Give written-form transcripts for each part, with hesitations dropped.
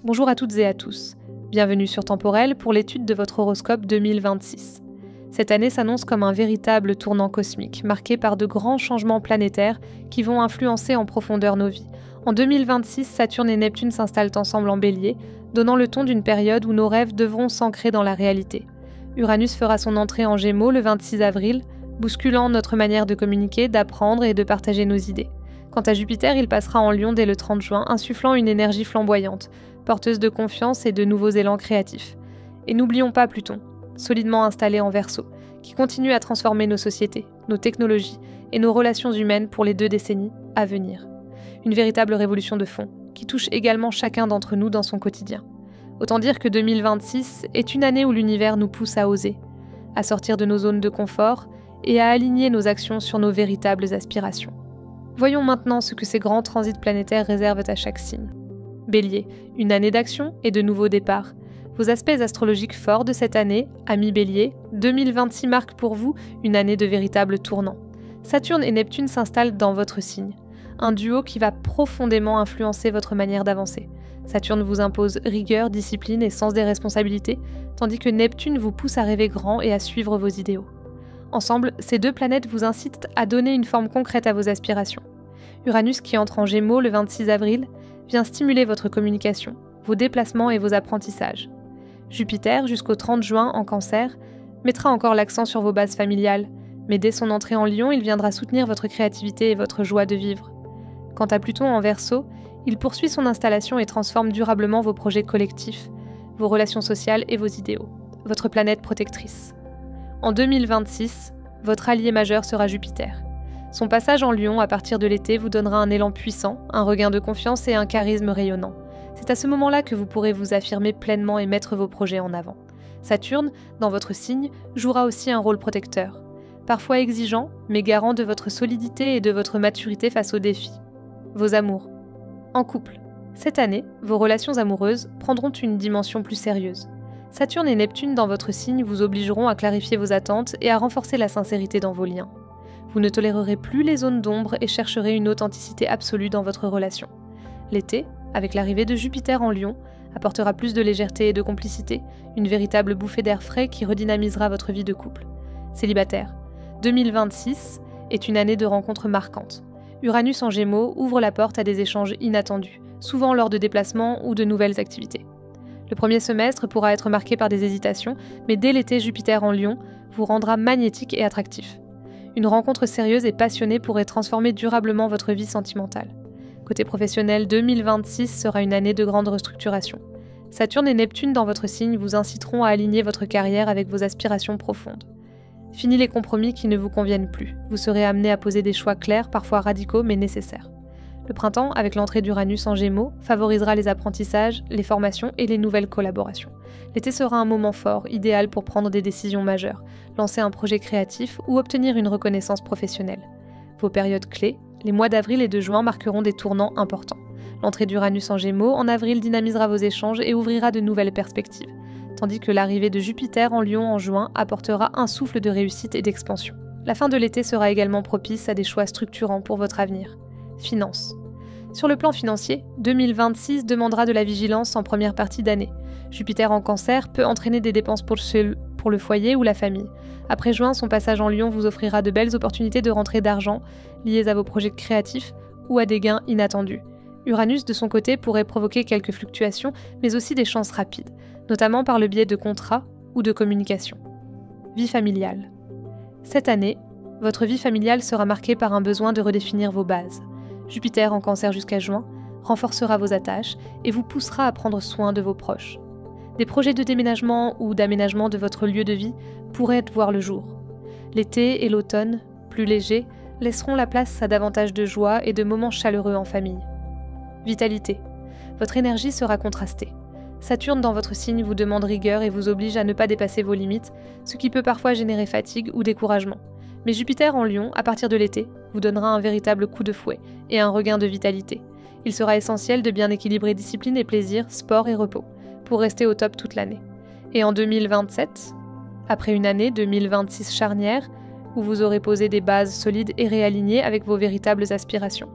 Bonjour à toutes et à tous. Bienvenue sur Temporel pour l'étude de votre horoscope 2026. Cette année s'annonce comme un véritable tournant cosmique, marqué par de grands changements planétaires qui vont influencer en profondeur nos vies. En 2026, Saturne et Neptune s'installent ensemble en Bélier, donnant le ton d'une période où nos rêves devront s'ancrer dans la réalité. Uranus fera son entrée en Gémeaux le 26 avril, bousculant notre manière de communiquer, d'apprendre et de partager nos idées. Quant à Jupiter, il passera en Lion dès le 30 juin, insufflant une énergie flamboyante, porteuse de confiance et de nouveaux élans créatifs. Et n'oublions pas Pluton, solidement installé en Verseau, qui continue à transformer nos sociétés, nos technologies et nos relations humaines pour les 2 décennies à venir. Une véritable révolution de fond, qui touche également chacun d'entre nous dans son quotidien. Autant dire que 2026 est une année où l'univers nous pousse à oser, à sortir de nos zones de confort et à aligner nos actions sur nos véritables aspirations. Voyons maintenant ce que ces grands transits planétaires réservent à chaque signe. Bélier, une année d'action et de nouveaux départs. Vos aspects astrologiques forts de cette année, amis Bélier, 2026 marque pour vous une année de véritable tournant. Saturne et Neptune s'installent dans votre signe, un duo qui va profondément influencer votre manière d'avancer. Saturne vous impose rigueur, discipline et sens des responsabilités, tandis que Neptune vous pousse à rêver grand et à suivre vos idéaux. Ensemble, ces 2 planètes vous incitent à donner une forme concrète à vos aspirations. Uranus, qui entre en Gémeaux le 26 avril, vient stimuler votre communication, vos déplacements et vos apprentissages. Jupiter, jusqu'au 30 juin en Cancer, mettra encore l'accent sur vos bases familiales, mais dès son entrée en Lion, il viendra soutenir votre créativité et votre joie de vivre. Quant à Pluton en Verseau, il poursuit son installation et transforme durablement vos projets collectifs, vos relations sociales et vos idéaux, votre planète protectrice. En 2026, votre allié majeur sera Jupiter. Son passage en Lion à partir de l'été vous donnera un élan puissant, un regain de confiance et un charisme rayonnant. C'est à ce moment-là que vous pourrez vous affirmer pleinement et mettre vos projets en avant. Saturne, dans votre signe, jouera aussi un rôle protecteur. Parfois exigeant, mais garant de votre solidité et de votre maturité face aux défis. Vos amours. En couple. Cette année, vos relations amoureuses prendront une dimension plus sérieuse. Saturne et Neptune dans votre signe vous obligeront à clarifier vos attentes et à renforcer la sincérité dans vos liens. Vous ne tolérerez plus les zones d'ombre et chercherez une authenticité absolue dans votre relation. L'été, avec l'arrivée de Jupiter en Lion, apportera plus de légèreté et de complicité, une véritable bouffée d'air frais qui redynamisera votre vie de couple. Célibataire. 2026 est une année de rencontres marquantes. Uranus en Gémeaux ouvre la porte à des échanges inattendus, souvent lors de déplacements ou de nouvelles activités. Le premier semestre pourra être marqué par des hésitations, mais dès l'été, Jupiter en Lion vous rendra magnétique et attractif. Une rencontre sérieuse et passionnée pourrait transformer durablement votre vie sentimentale. Côté professionnel, 2026 sera une année de grande restructuration. Saturne et Neptune dans votre signe vous inciteront à aligner votre carrière avec vos aspirations profondes. Fini les compromis qui ne vous conviennent plus. Vous serez amené à poser des choix clairs, parfois radicaux, mais nécessaires. Le printemps, avec l'entrée d'Uranus en Gémeaux, favorisera les apprentissages, les formations et les nouvelles collaborations. L'été sera un moment fort, idéal pour prendre des décisions majeures, lancer un projet créatif ou obtenir une reconnaissance professionnelle. Vos périodes clés, les mois d'avril et de juin marqueront des tournants importants. L'entrée d'Uranus en Gémeaux en avril dynamisera vos échanges et ouvrira de nouvelles perspectives, tandis que l'arrivée de Jupiter en Lion en juin apportera un souffle de réussite et d'expansion. La fin de l'été sera également propice à des choix structurants pour votre avenir. Finances. Sur le plan financier, 2026 demandera de la vigilance en première partie d'année. Jupiter en Cancer peut entraîner des dépenses pour le foyer ou la famille. Après juin, son passage en Lion vous offrira de belles opportunités de rentrée d'argent liées à vos projets créatifs ou à des gains inattendus. Uranus, de son côté, pourrait provoquer quelques fluctuations, mais aussi des chances rapides, notamment par le biais de contrats ou de communication. Vie familiale. Cette année, votre vie familiale sera marquée par un besoin de redéfinir vos bases. Jupiter en Cancer jusqu'à juin renforcera vos attaches et vous poussera à prendre soin de vos proches. Des projets de déménagement ou d'aménagement de votre lieu de vie pourraient voir le jour. L'été et l'automne, plus légers, laisseront la place à davantage de joie et de moments chaleureux en famille. Vitalité. Votre énergie sera contrastée. Saturne dans votre signe vous demande rigueur et vous oblige à ne pas dépasser vos limites, ce qui peut parfois générer fatigue ou découragement. Mais Jupiter en Lion, à partir de l'été, vous donnera un véritable coup de fouet et un regain de vitalité. Il sera essentiel de bien équilibrer discipline et plaisir, sport et repos, pour rester au top toute l'année. Et en 2027, après une année 2026 charnière, où vous aurez posé des bases solides et réalignées avec vos véritables aspirations,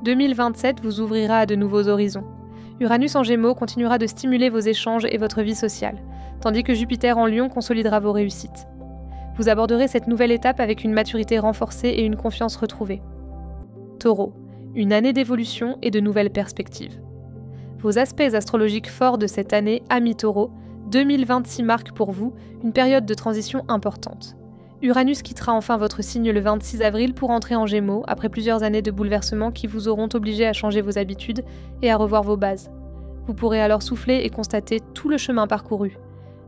2027 vous ouvrira à de nouveaux horizons. Uranus en Gémeaux continuera de stimuler vos échanges et votre vie sociale, tandis que Jupiter en Lion consolidera vos réussites. Vous aborderez cette nouvelle étape avec une maturité renforcée et une confiance retrouvée. Taureau, une année d'évolution et de nouvelles perspectives. Vos aspects astrologiques forts de cette année, amis Taureau, 2026 marque pour vous une période de transition importante. Uranus quittera enfin votre signe le 26 avril pour entrer en Gémeaux après plusieurs années de bouleversements qui vous auront obligé à changer vos habitudes et à revoir vos bases. Vous pourrez alors souffler et constater tout le chemin parcouru.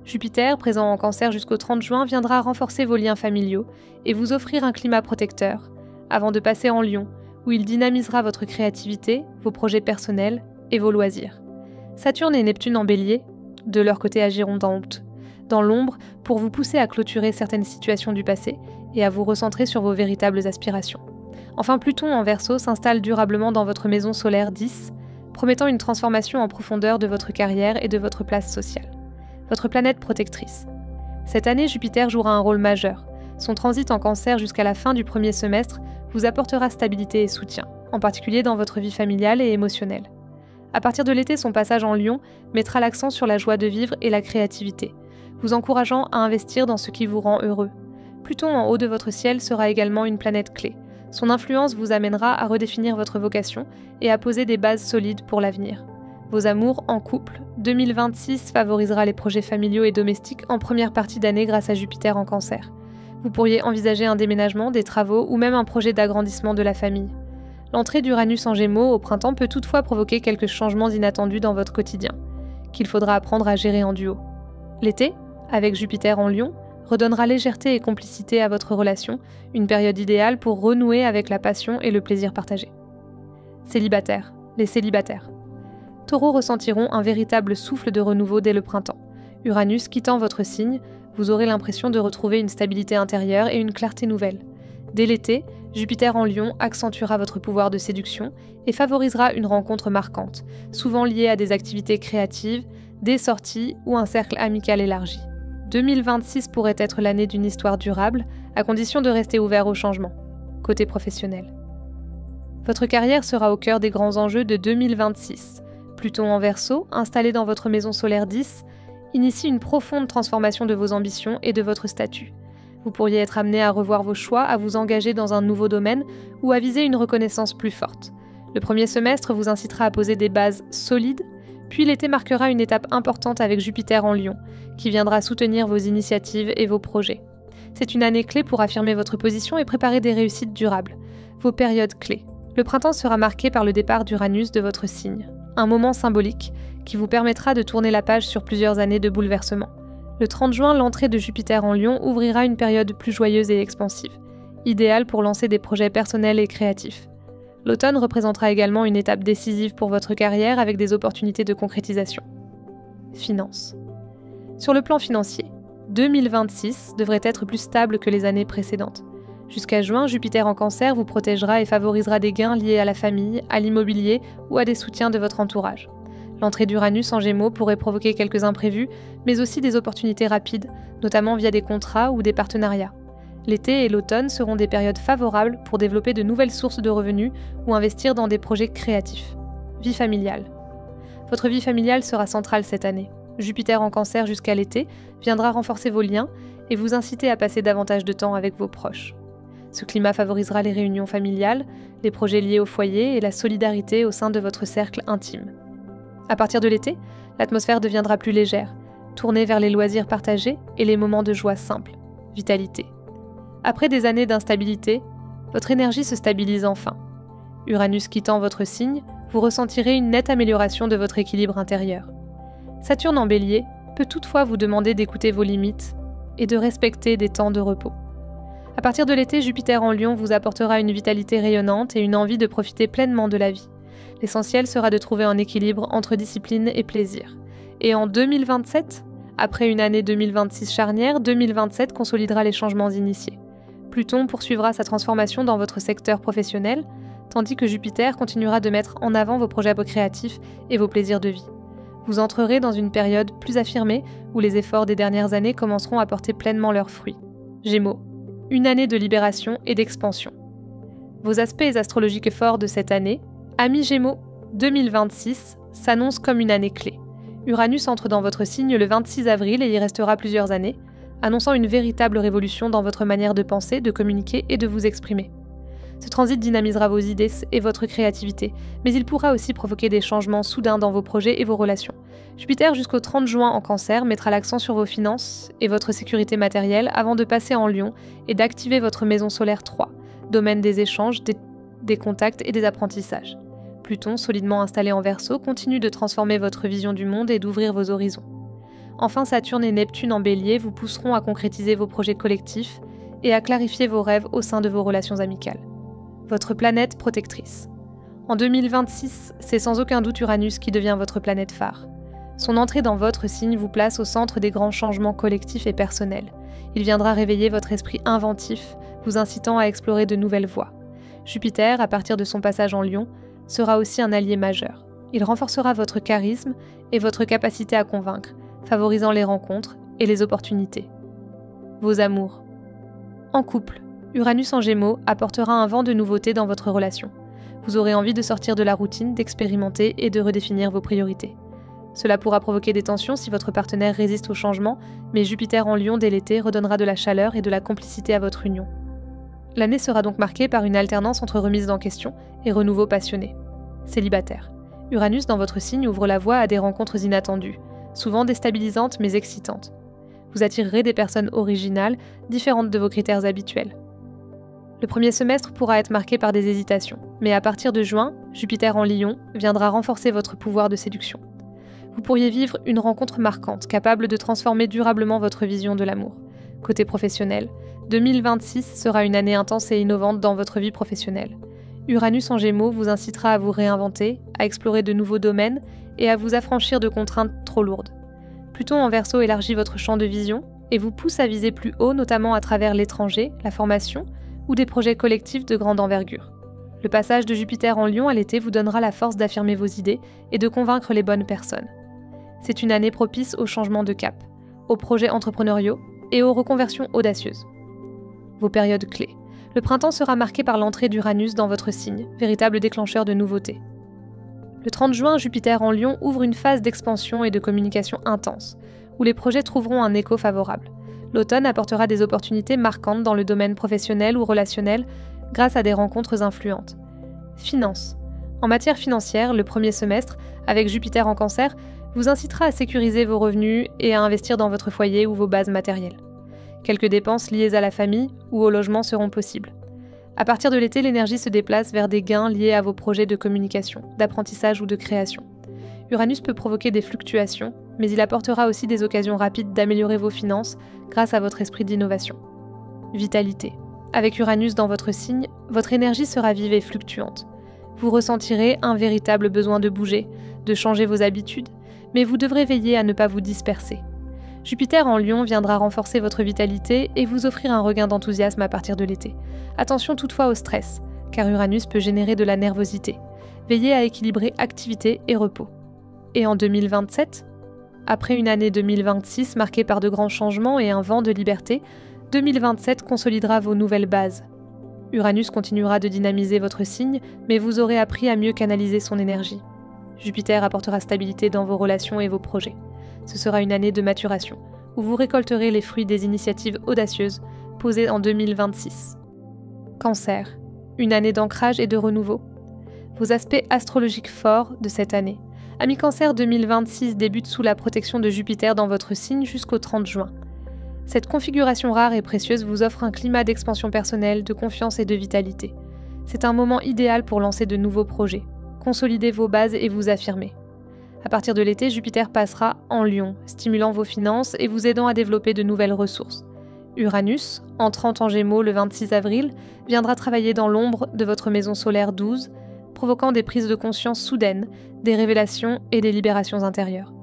Jupiter, présent en Cancer jusqu'au 30 juin, viendra renforcer vos liens familiaux et vous offrir un climat protecteur, avant de passer en Lion, où il dynamisera votre créativité, vos projets personnels et vos loisirs. Saturne et Neptune en Bélier, de leur côté agiront dans l'ombre pour vous pousser à clôturer certaines situations du passé et à vous recentrer sur vos véritables aspirations. Enfin, Pluton en Verseau s'installe durablement dans votre maison solaire 10, promettant une transformation en profondeur de votre carrière et de votre place sociale. Votre planète protectrice. Cette année, Jupiter jouera un rôle majeur. Son transit en Cancer jusqu'à la fin du premier semestre vous apportera stabilité et soutien, en particulier dans votre vie familiale et émotionnelle. À partir de l'été, son passage en Lion mettra l'accent sur la joie de vivre et la créativité, vous encourageant à investir dans ce qui vous rend heureux. Pluton en haut de votre ciel sera également une planète clé. Son influence vous amènera à redéfinir votre vocation et à poser des bases solides pour l'avenir. Vos amours en couple, 2026 favorisera les projets familiaux et domestiques en première partie d'année grâce à Jupiter en Cancer. Vous pourriez envisager un déménagement, des travaux ou même un projet d'agrandissement de la famille. L'entrée d'Uranus en Gémeaux au printemps peut toutefois provoquer quelques changements inattendus dans votre quotidien, qu'il faudra apprendre à gérer en duo. L'été, avec Jupiter en Lion, redonnera légèreté et complicité à votre relation, une période idéale pour renouer avec la passion et le plaisir partagé. Célibataires, les célibataires. Taureaux ressentiront un véritable souffle de renouveau dès le printemps. Uranus quittant votre signe, vous aurez l'impression de retrouver une stabilité intérieure et une clarté nouvelle. Dès l'été, Jupiter en Lion accentuera votre pouvoir de séduction et favorisera une rencontre marquante, souvent liée à des activités créatives, des sorties ou un cercle amical élargi. 2026 pourrait être l'année d'une histoire durable, à condition de rester ouvert au changement. Côté professionnel. Votre carrière sera au cœur des grands enjeux de 2026. Pluton en Verseau, installé dans votre maison solaire 10, initie une profonde transformation de vos ambitions et de votre statut. Vous pourriez être amené à revoir vos choix, à vous engager dans un nouveau domaine ou à viser une reconnaissance plus forte. Le premier semestre vous incitera à poser des bases solides, puis l'été marquera une étape importante avec Jupiter en Lion, qui viendra soutenir vos initiatives et vos projets. C'est une année clé pour affirmer votre position et préparer des réussites durables. Vos périodes clés. Le printemps sera marqué par le départ d'Uranus de votre signe. Un moment symbolique qui vous permettra de tourner la page sur plusieurs années de bouleversement. Le 30 juin, l'entrée de Jupiter en Lion ouvrira une période plus joyeuse et expansive, idéale pour lancer des projets personnels et créatifs. L'automne représentera également une étape décisive pour votre carrière avec des opportunités de concrétisation. Finances. Sur le plan financier, 2026 devrait être plus stable que les années précédentes. Jusqu'à juin, Jupiter en Cancer vous protégera et favorisera des gains liés à la famille, à l'immobilier ou à des soutiens de votre entourage. L'entrée d'Uranus en Gémeaux pourrait provoquer quelques imprévus, mais aussi des opportunités rapides, notamment via des contrats ou des partenariats. L'été et l'automne seront des périodes favorables pour développer de nouvelles sources de revenus ou investir dans des projets créatifs. Vie familiale. Votre vie familiale sera centrale cette année. Jupiter en Cancer jusqu'à l'été viendra renforcer vos liens et vous inciter à passer davantage de temps avec vos proches. Ce climat favorisera les réunions familiales, les projets liés au foyer et la solidarité au sein de votre cercle intime. À partir de l'été, l'atmosphère deviendra plus légère, tournée vers les loisirs partagés et les moments de joie simple, vitalité. Après des années d'instabilité, votre énergie se stabilise enfin. Uranus quittant votre signe, vous ressentirez une nette amélioration de votre équilibre intérieur. Saturne en Bélier peut toutefois vous demander d'écouter vos limites et de respecter des temps de repos. À partir de l'été, Jupiter en Lion vous apportera une vitalité rayonnante et une envie de profiter pleinement de la vie. L'essentiel sera de trouver un équilibre entre discipline et plaisir. Et en 2027, après une année 2026 charnière, 2027 consolidera les changements initiés. Pluton poursuivra sa transformation dans votre secteur professionnel, tandis que Jupiter continuera de mettre en avant vos projets créatifs et vos plaisirs de vie. Vous entrerez dans une période plus affirmée où les efforts des dernières années commenceront à porter pleinement leurs fruits. Gémeaux. Une année de libération et d'expansion. Vos aspects astrologiques forts de cette année, amis Gémeaux, 2026 s'annonce comme une année clé. Uranus entre dans votre signe le 26 avril et y restera plusieurs années, annonçant une véritable révolution dans votre manière de penser, de communiquer et de vous exprimer. Ce transit dynamisera vos idées et votre créativité, mais il pourra aussi provoquer des changements soudains dans vos projets et vos relations. Jupiter jusqu'au 30 juin en Cancer mettra l'accent sur vos finances et votre sécurité matérielle avant de passer en Lion et d'activer votre maison solaire 3, domaine des échanges, des contacts et des apprentissages. Pluton, solidement installé en Verseau, continue de transformer votre vision du monde et d'ouvrir vos horizons. Enfin, Saturne et Neptune en Bélier vous pousseront à concrétiser vos projets collectifs et à clarifier vos rêves au sein de vos relations amicales. Votre planète protectrice. En 2026, c'est sans aucun doute Uranus qui devient votre planète phare. Son entrée dans votre signe vous place au centre des grands changements collectifs et personnels. Il viendra réveiller votre esprit inventif, vous incitant à explorer de nouvelles voies. Jupiter, à partir de son passage en Lion, sera aussi un allié majeur. Il renforcera votre charisme et votre capacité à convaincre, favorisant les rencontres et les opportunités. Vos amours. En couple, Uranus en Gémeaux apportera un vent de nouveauté dans votre relation. Vous aurez envie de sortir de la routine, d'expérimenter et de redéfinir vos priorités. Cela pourra provoquer des tensions si votre partenaire résiste au changement, mais Jupiter en Lion dès l'été redonnera de la chaleur et de la complicité à votre union. L'année sera donc marquée par une alternance entre remise en question et renouveau passionné. Célibataire. Uranus dans votre signe ouvre la voie à des rencontres inattendues, souvent déstabilisantes mais excitantes. Vous attirerez des personnes originales, différentes de vos critères habituels. Le premier semestre pourra être marqué par des hésitations, mais à partir de juin, Jupiter en Lion viendra renforcer votre pouvoir de séduction. Vous pourriez vivre une rencontre marquante, capable de transformer durablement votre vision de l'amour. Côté professionnel, 2026 sera une année intense et innovante dans votre vie professionnelle. Uranus en Gémeaux vous incitera à vous réinventer, à explorer de nouveaux domaines et à vous affranchir de contraintes trop lourdes. Pluton en Verseau élargit votre champ de vision et vous pousse à viser plus haut, notamment à travers l'étranger, la formation ou des projets collectifs de grande envergure. Le passage de Jupiter en Lion à l'été vous donnera la force d'affirmer vos idées et de convaincre les bonnes personnes. C'est une année propice au changement de cap, aux projets entrepreneuriaux et aux reconversions audacieuses. Vos périodes clés. Le printemps sera marqué par l'entrée d'Uranus dans votre signe, véritable déclencheur de nouveautés. Le 30 juin, Jupiter en Lion ouvre une phase d'expansion et de communication intense, où les projets trouveront un écho favorable. L'automne apportera des opportunités marquantes dans le domaine professionnel ou relationnel grâce à des rencontres influentes. Finances. En matière financière, le premier semestre, avec Jupiter en Cancer, vous incitera à sécuriser vos revenus et à investir dans votre foyer ou vos bases matérielles. Quelques dépenses liées à la famille ou au logement seront possibles. À partir de l'été, l'énergie se déplace vers des gains liés à vos projets de communication, d'apprentissage ou de création. Uranus peut provoquer des fluctuations, mais il apportera aussi des occasions rapides d'améliorer vos finances grâce à votre esprit d'innovation. Vitalité. Avec Uranus dans votre signe, votre énergie sera vive et fluctuante. Vous ressentirez un véritable besoin de bouger, de changer vos habitudes, mais vous devrez veiller à ne pas vous disperser. Jupiter en Lion viendra renforcer votre vitalité et vous offrir un regain d'enthousiasme à partir de l'été. Attention toutefois au stress, car Uranus peut générer de la nervosité. Veillez à équilibrer activité et repos. Et en 2027, après une année 2026 marquée par de grands changements et un vent de liberté, 2027 consolidera vos nouvelles bases. Uranus continuera de dynamiser votre signe, mais vous aurez appris à mieux canaliser son énergie. Jupiter apportera stabilité dans vos relations et vos projets. Ce sera une année de maturation, où vous récolterez les fruits des initiatives audacieuses posées en 2026. Cancer, une année d'ancrage et de renouveau. Vos aspects astrologiques forts de cette année. Ami Cancer 2026 débute sous la protection de Jupiter dans votre signe jusqu'au 30 juin. Cette configuration rare et précieuse vous offre un climat d'expansion personnelle, de confiance et de vitalité. C'est un moment idéal pour lancer de nouveaux projets, consolider vos bases et vous affirmer. À partir de l'été, Jupiter passera en Lion, stimulant vos finances et vous aidant à développer de nouvelles ressources. Uranus, entrant en Gémeaux le 26 avril, viendra travailler dans l'ombre de votre maison solaire 12, provoquant des prises de conscience soudaines, des révélations et des libérations intérieures.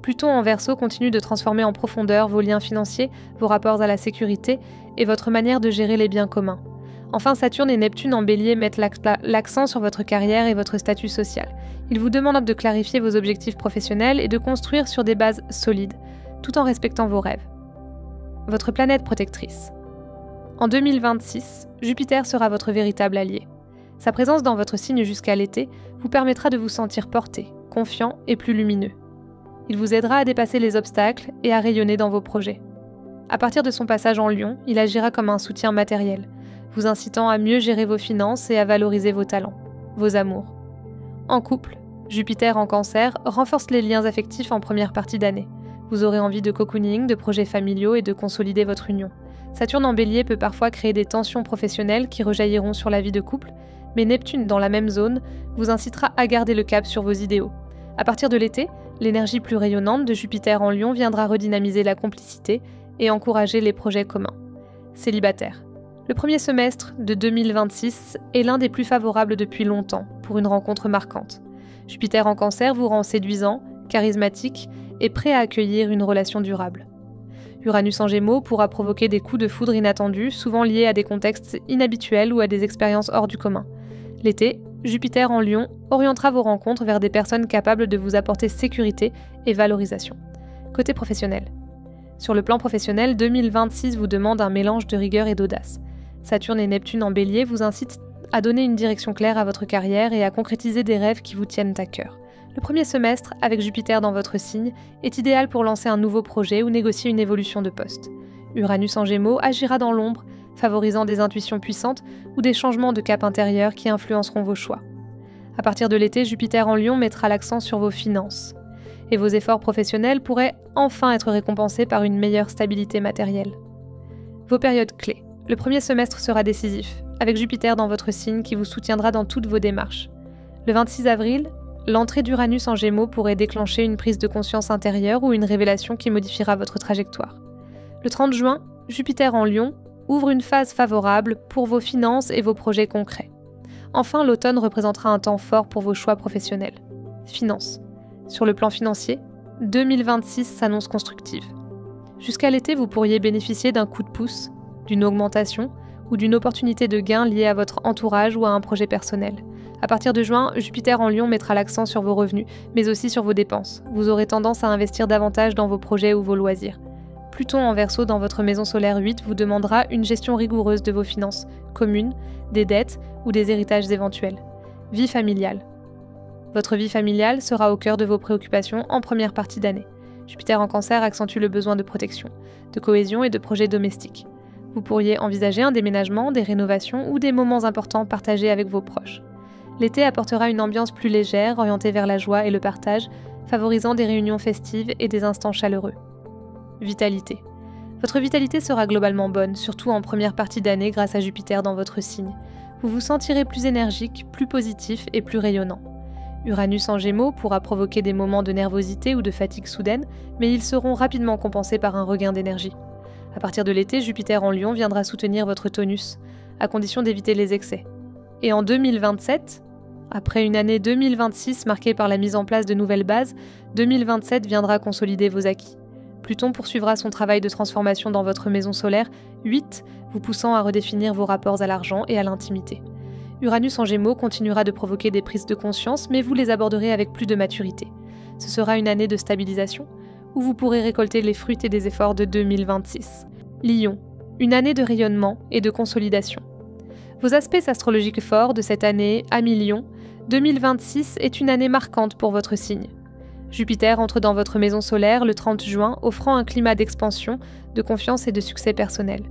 Pluton en Verseau continue de transformer en profondeur vos liens financiers, vos rapports à la sécurité et votre manière de gérer les biens communs. Enfin, Saturne et Neptune en Bélier mettent l'accent sur votre carrière et votre statut social. Ils vous demandent de clarifier vos objectifs professionnels et de construire sur des bases solides, tout en respectant vos rêves. Votre planète protectrice. En 2026, Jupiter sera votre véritable allié. Sa présence dans votre signe jusqu'à l'été vous permettra de vous sentir porté, confiant et plus lumineux. Il vous aidera à dépasser les obstacles et à rayonner dans vos projets. À partir de son passage en Lion, il agira comme un soutien matériel, vous incitant à mieux gérer vos finances et à valoriser vos talents, vos amours. En couple, Jupiter en Cancer renforce les liens affectifs en première partie d'année. Vous aurez envie de cocooning, de projets familiaux et de consolider votre union. Saturne en Bélier peut parfois créer des tensions professionnelles qui rejailliront sur la vie de couple, mais Neptune dans la même zone vous incitera à garder le cap sur vos idéaux. À partir de l'été, l'énergie plus rayonnante de Jupiter en Lion viendra redynamiser la complicité et encourager les projets communs. Célibataire. Le premier semestre de 2026 est l'un des plus favorables depuis longtemps pour une rencontre marquante. Jupiter en Cancer vous rend séduisant, charismatique et prêt à accueillir une relation durable. Uranus en Gémeaux pourra provoquer des coups de foudre inattendus, souvent liés à des contextes inhabituels ou à des expériences hors du commun. L'été, Jupiter en Lion orientera vos rencontres vers des personnes capables de vous apporter sécurité et valorisation. Côté professionnel. Sur le plan professionnel, 2026 vous demande un mélange de rigueur et d'audace. Saturne et Neptune en Bélier vous incitent à donner une direction claire à votre carrière et à concrétiser des rêves qui vous tiennent à cœur. Le premier semestre, avec Jupiter dans votre signe, est idéal pour lancer un nouveau projet ou négocier une évolution de poste. Uranus en Gémeaux agira dans l'ombre, favorisant des intuitions puissantes ou des changements de cap intérieur qui influenceront vos choix. À partir de l'été, Jupiter en Lion mettra l'accent sur vos finances. Et vos efforts professionnels pourraient enfin être récompensés par une meilleure stabilité matérielle. Vos périodes clés. Le premier semestre sera décisif, avec Jupiter dans votre signe qui vous soutiendra dans toutes vos démarches. Le 26 avril, l'entrée d'Uranus en Gémeaux pourrait déclencher une prise de conscience intérieure ou une révélation qui modifiera votre trajectoire. Le 30 juin, Jupiter en Lion ouvre une phase favorable pour vos finances et vos projets concrets. Enfin, l'automne représentera un temps fort pour vos choix professionnels. Finances. Sur le plan financier, 2026 s'annonce constructive. Jusqu'à l'été, vous pourriez bénéficier d'un coup de pouce, d'une augmentation ou d'une opportunité de gain liée à votre entourage ou à un projet personnel. À partir de juin, Jupiter en Lion mettra l'accent sur vos revenus, mais aussi sur vos dépenses. Vous aurez tendance à investir davantage dans vos projets ou vos loisirs. Pluton en Verseau dans votre maison solaire 8 vous demandera une gestion rigoureuse de vos finances, communes, des dettes ou des héritages éventuels. Vie familiale. Votre vie familiale sera au cœur de vos préoccupations en première partie d'année. Jupiter en Cancer accentue le besoin de protection, de cohésion et de projets domestiques. Vous pourriez envisager un déménagement, des rénovations ou des moments importants partagés avec vos proches. L'été apportera une ambiance plus légère, orientée vers la joie et le partage, favorisant des réunions festives et des instants chaleureux. Vitalité. Votre vitalité sera globalement bonne, surtout en première partie d'année grâce à Jupiter dans votre signe. Vous vous sentirez plus énergique, plus positif et plus rayonnant. Uranus en Gémeaux pourra provoquer des moments de nervosité ou de fatigue soudaine, mais ils seront rapidement compensés par un regain d'énergie. À partir de l'été, Jupiter en Lion viendra soutenir votre tonus, à condition d'éviter les excès. Et en 2027, après une année 2026 marquée par la mise en place de nouvelles bases, 2027 viendra consolider vos acquis. Pluton poursuivra son travail de transformation dans votre maison solaire 8, vous poussant à redéfinir vos rapports à l'argent et à l'intimité. Uranus en Gémeaux continuera de provoquer des prises de conscience, mais vous les aborderez avec plus de maturité. Ce sera une année de stabilisation, où vous pourrez récolter les fruits et des efforts de 2026. Lion, une année de rayonnement et de consolidation. Vos aspects astrologiques forts de cette année, amis Lion, 2026 est une année marquante pour votre signe. Jupiter entre dans votre maison solaire le 30 juin, offrant un climat d'expansion, de confiance et de succès personnel.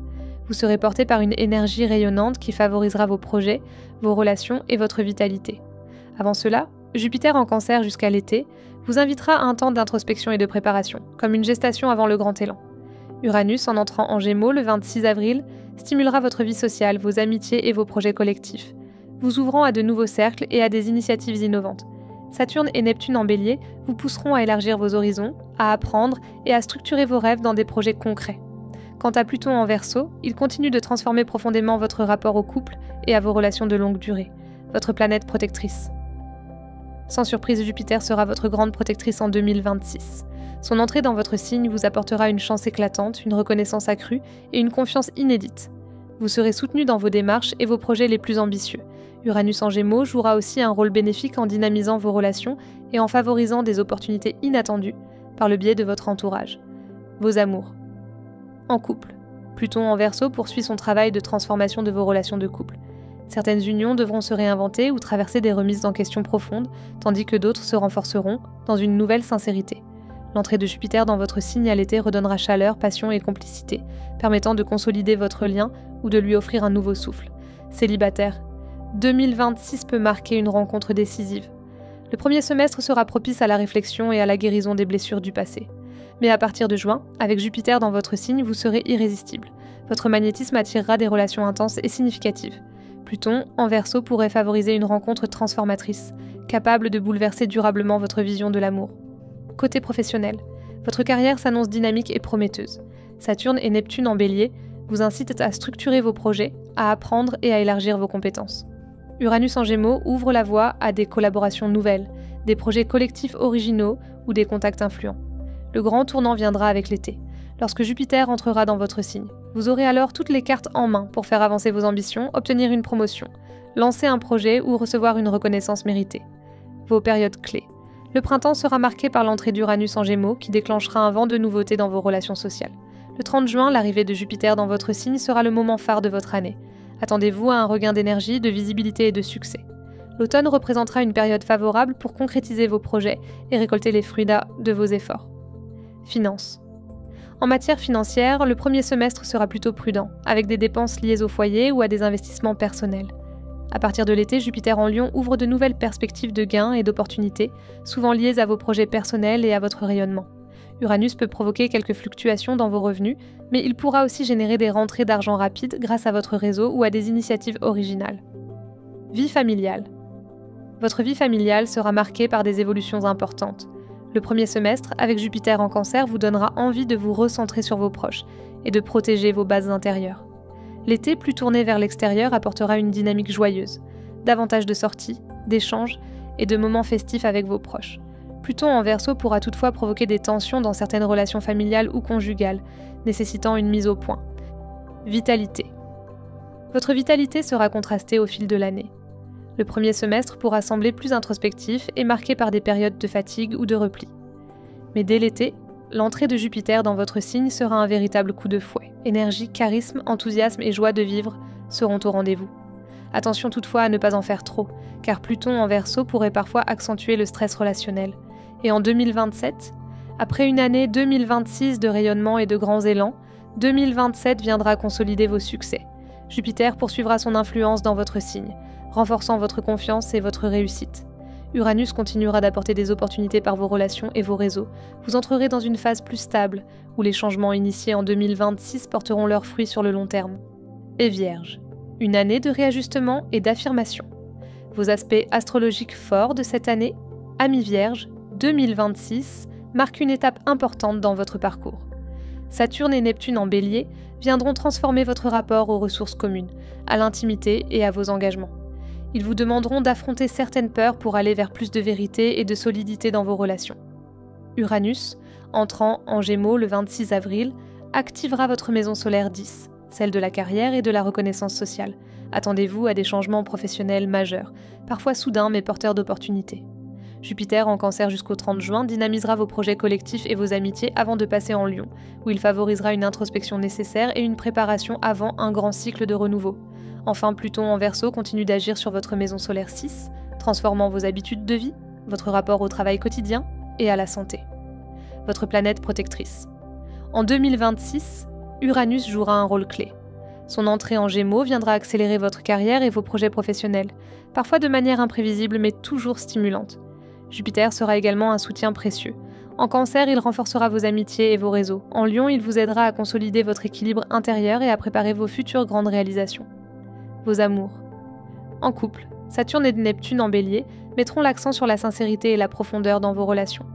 Vous serez porté par une énergie rayonnante qui favorisera vos projets, vos relations et votre vitalité. Avant cela, Jupiter en Cancer jusqu'à l'été vous invitera à un temps d'introspection et de préparation, comme une gestation avant le grand élan. Uranus, en entrant en Gémeaux le 26 avril, stimulera votre vie sociale, vos amitiés et vos projets collectifs, vous ouvrant à de nouveaux cercles et à des initiatives innovantes. Saturne et Neptune en Bélier vous pousseront à élargir vos horizons, à apprendre et à structurer vos rêves dans des projets concrets. Quant à Pluton en Verseau, il continue de transformer profondément votre rapport au couple et à vos relations de longue durée, votre planète protectrice. Sans surprise, Jupiter sera votre grande protectrice en 2026. Son entrée dans votre signe vous apportera une chance éclatante, une reconnaissance accrue et une confiance inédite. Vous serez soutenu dans vos démarches et vos projets les plus ambitieux. Uranus en Gémeaux jouera aussi un rôle bénéfique en dynamisant vos relations et en favorisant des opportunités inattendues par le biais de votre entourage. Vos amours. En couple. Pluton en Verseau poursuit son travail de transformation de vos relations de couple. Certaines unions devront se réinventer ou traverser des remises en question profondes, tandis que d'autres se renforceront dans une nouvelle sincérité. L'entrée de Jupiter dans votre signe à l'été redonnera chaleur, passion et complicité, permettant de consolider votre lien ou de lui offrir un nouveau souffle. Célibataire, 2026 peut marquer une rencontre décisive. Le premier semestre sera propice à la réflexion et à la guérison des blessures du passé. Mais à partir de juin, avec Jupiter dans votre signe, vous serez irrésistible. Votre magnétisme attirera des relations intenses et significatives. Pluton, en Verseau, pourrait favoriser une rencontre transformatrice, capable de bouleverser durablement votre vision de l'amour. Côté professionnel, votre carrière s'annonce dynamique et prometteuse. Saturne et Neptune en Bélier vous incitent à structurer vos projets, à apprendre et à élargir vos compétences. Uranus en Gémeaux ouvre la voie à des collaborations nouvelles, des projets collectifs originaux ou des contacts influents. Le grand tournant viendra avec l'été, lorsque Jupiter entrera dans votre signe. Vous aurez alors toutes les cartes en main pour faire avancer vos ambitions, obtenir une promotion, lancer un projet ou recevoir une reconnaissance méritée. Vos périodes clés. Le printemps sera marqué par l'entrée d'Uranus en Gémeaux qui déclenchera un vent de nouveautés dans vos relations sociales. Le 30 juin, l'arrivée de Jupiter dans votre signe sera le moment phare de votre année. Attendez-vous à un regain d'énergie, de visibilité et de succès. L'automne représentera une période favorable pour concrétiser vos projets et récolter les fruits de vos efforts. Finances. En matière financière, le premier semestre sera plutôt prudent, avec des dépenses liées au foyer ou à des investissements personnels. À partir de l'été, Jupiter en Lion ouvre de nouvelles perspectives de gains et d'opportunités, souvent liées à vos projets personnels et à votre rayonnement. Uranus peut provoquer quelques fluctuations dans vos revenus, mais il pourra aussi générer des rentrées d'argent rapides grâce à votre réseau ou à des initiatives originales. Vie familiale. Votre vie familiale sera marquée par des évolutions importantes. Le premier semestre, avec Jupiter en Cancer, vous donnera envie de vous recentrer sur vos proches et de protéger vos bases intérieures. L'été, plus tourné vers l'extérieur, apportera une dynamique joyeuse, davantage de sorties, d'échanges et de moments festifs avec vos proches. Pluton en Verseau pourra toutefois provoquer des tensions dans certaines relations familiales ou conjugales, nécessitant une mise au point. Vitalité. Votre vitalité sera contrastée au fil de l'année. Le premier semestre pourra sembler plus introspectif et marqué par des périodes de fatigue ou de repli. Mais dès l'été, l'entrée de Jupiter dans votre signe sera un véritable coup de fouet. Énergie, charisme, enthousiasme et joie de vivre seront au rendez-vous. Attention toutefois à ne pas en faire trop, car Pluton en Verseau pourrait parfois accentuer le stress relationnel. Et en 2027, après une année 2026 de rayonnement et de grands élans, 2027 viendra consolider vos succès. Jupiter poursuivra son influence dans votre signe, renforçant votre confiance et votre réussite. Uranus continuera d'apporter des opportunités par vos relations et vos réseaux. Vous entrerez dans une phase plus stable, où les changements initiés en 2026 porteront leurs fruits sur le long terme. Et Vierge, une année de réajustement et d'affirmation. Vos aspects astrologiques forts de cette année, Amis Vierge, 2026, marquent une étape importante dans votre parcours. Saturne et Neptune en Bélier viendront transformer votre rapport aux ressources communes, à l'intimité et à vos engagements. Ils vous demanderont d'affronter certaines peurs pour aller vers plus de vérité et de solidité dans vos relations. Uranus, entrant en Gémeaux le 26 avril, activera votre maison solaire 10, celle de la carrière et de la reconnaissance sociale. Attendez-vous à des changements professionnels majeurs, parfois soudains mais porteurs d'opportunités. Jupiter en Cancer jusqu'au 30 juin dynamisera vos projets collectifs et vos amitiés avant de passer en Lion, où il favorisera une introspection nécessaire et une préparation avant un grand cycle de renouveau. Enfin, Pluton en Verseau continue d'agir sur votre maison solaire 6, transformant vos habitudes de vie, votre rapport au travail quotidien et à la santé. Votre planète protectrice. En 2026, Uranus jouera un rôle clé. Son entrée en Gémeaux viendra accélérer votre carrière et vos projets professionnels, parfois de manière imprévisible mais toujours stimulante. Jupiter sera également un soutien précieux. En Cancer, il renforcera vos amitiés et vos réseaux. En Lion, il vous aidera à consolider votre équilibre intérieur et à préparer vos futures grandes réalisations. Vos amours. En couple, Saturne et Neptune en Bélier mettront l'accent sur la sincérité et la profondeur dans vos relations.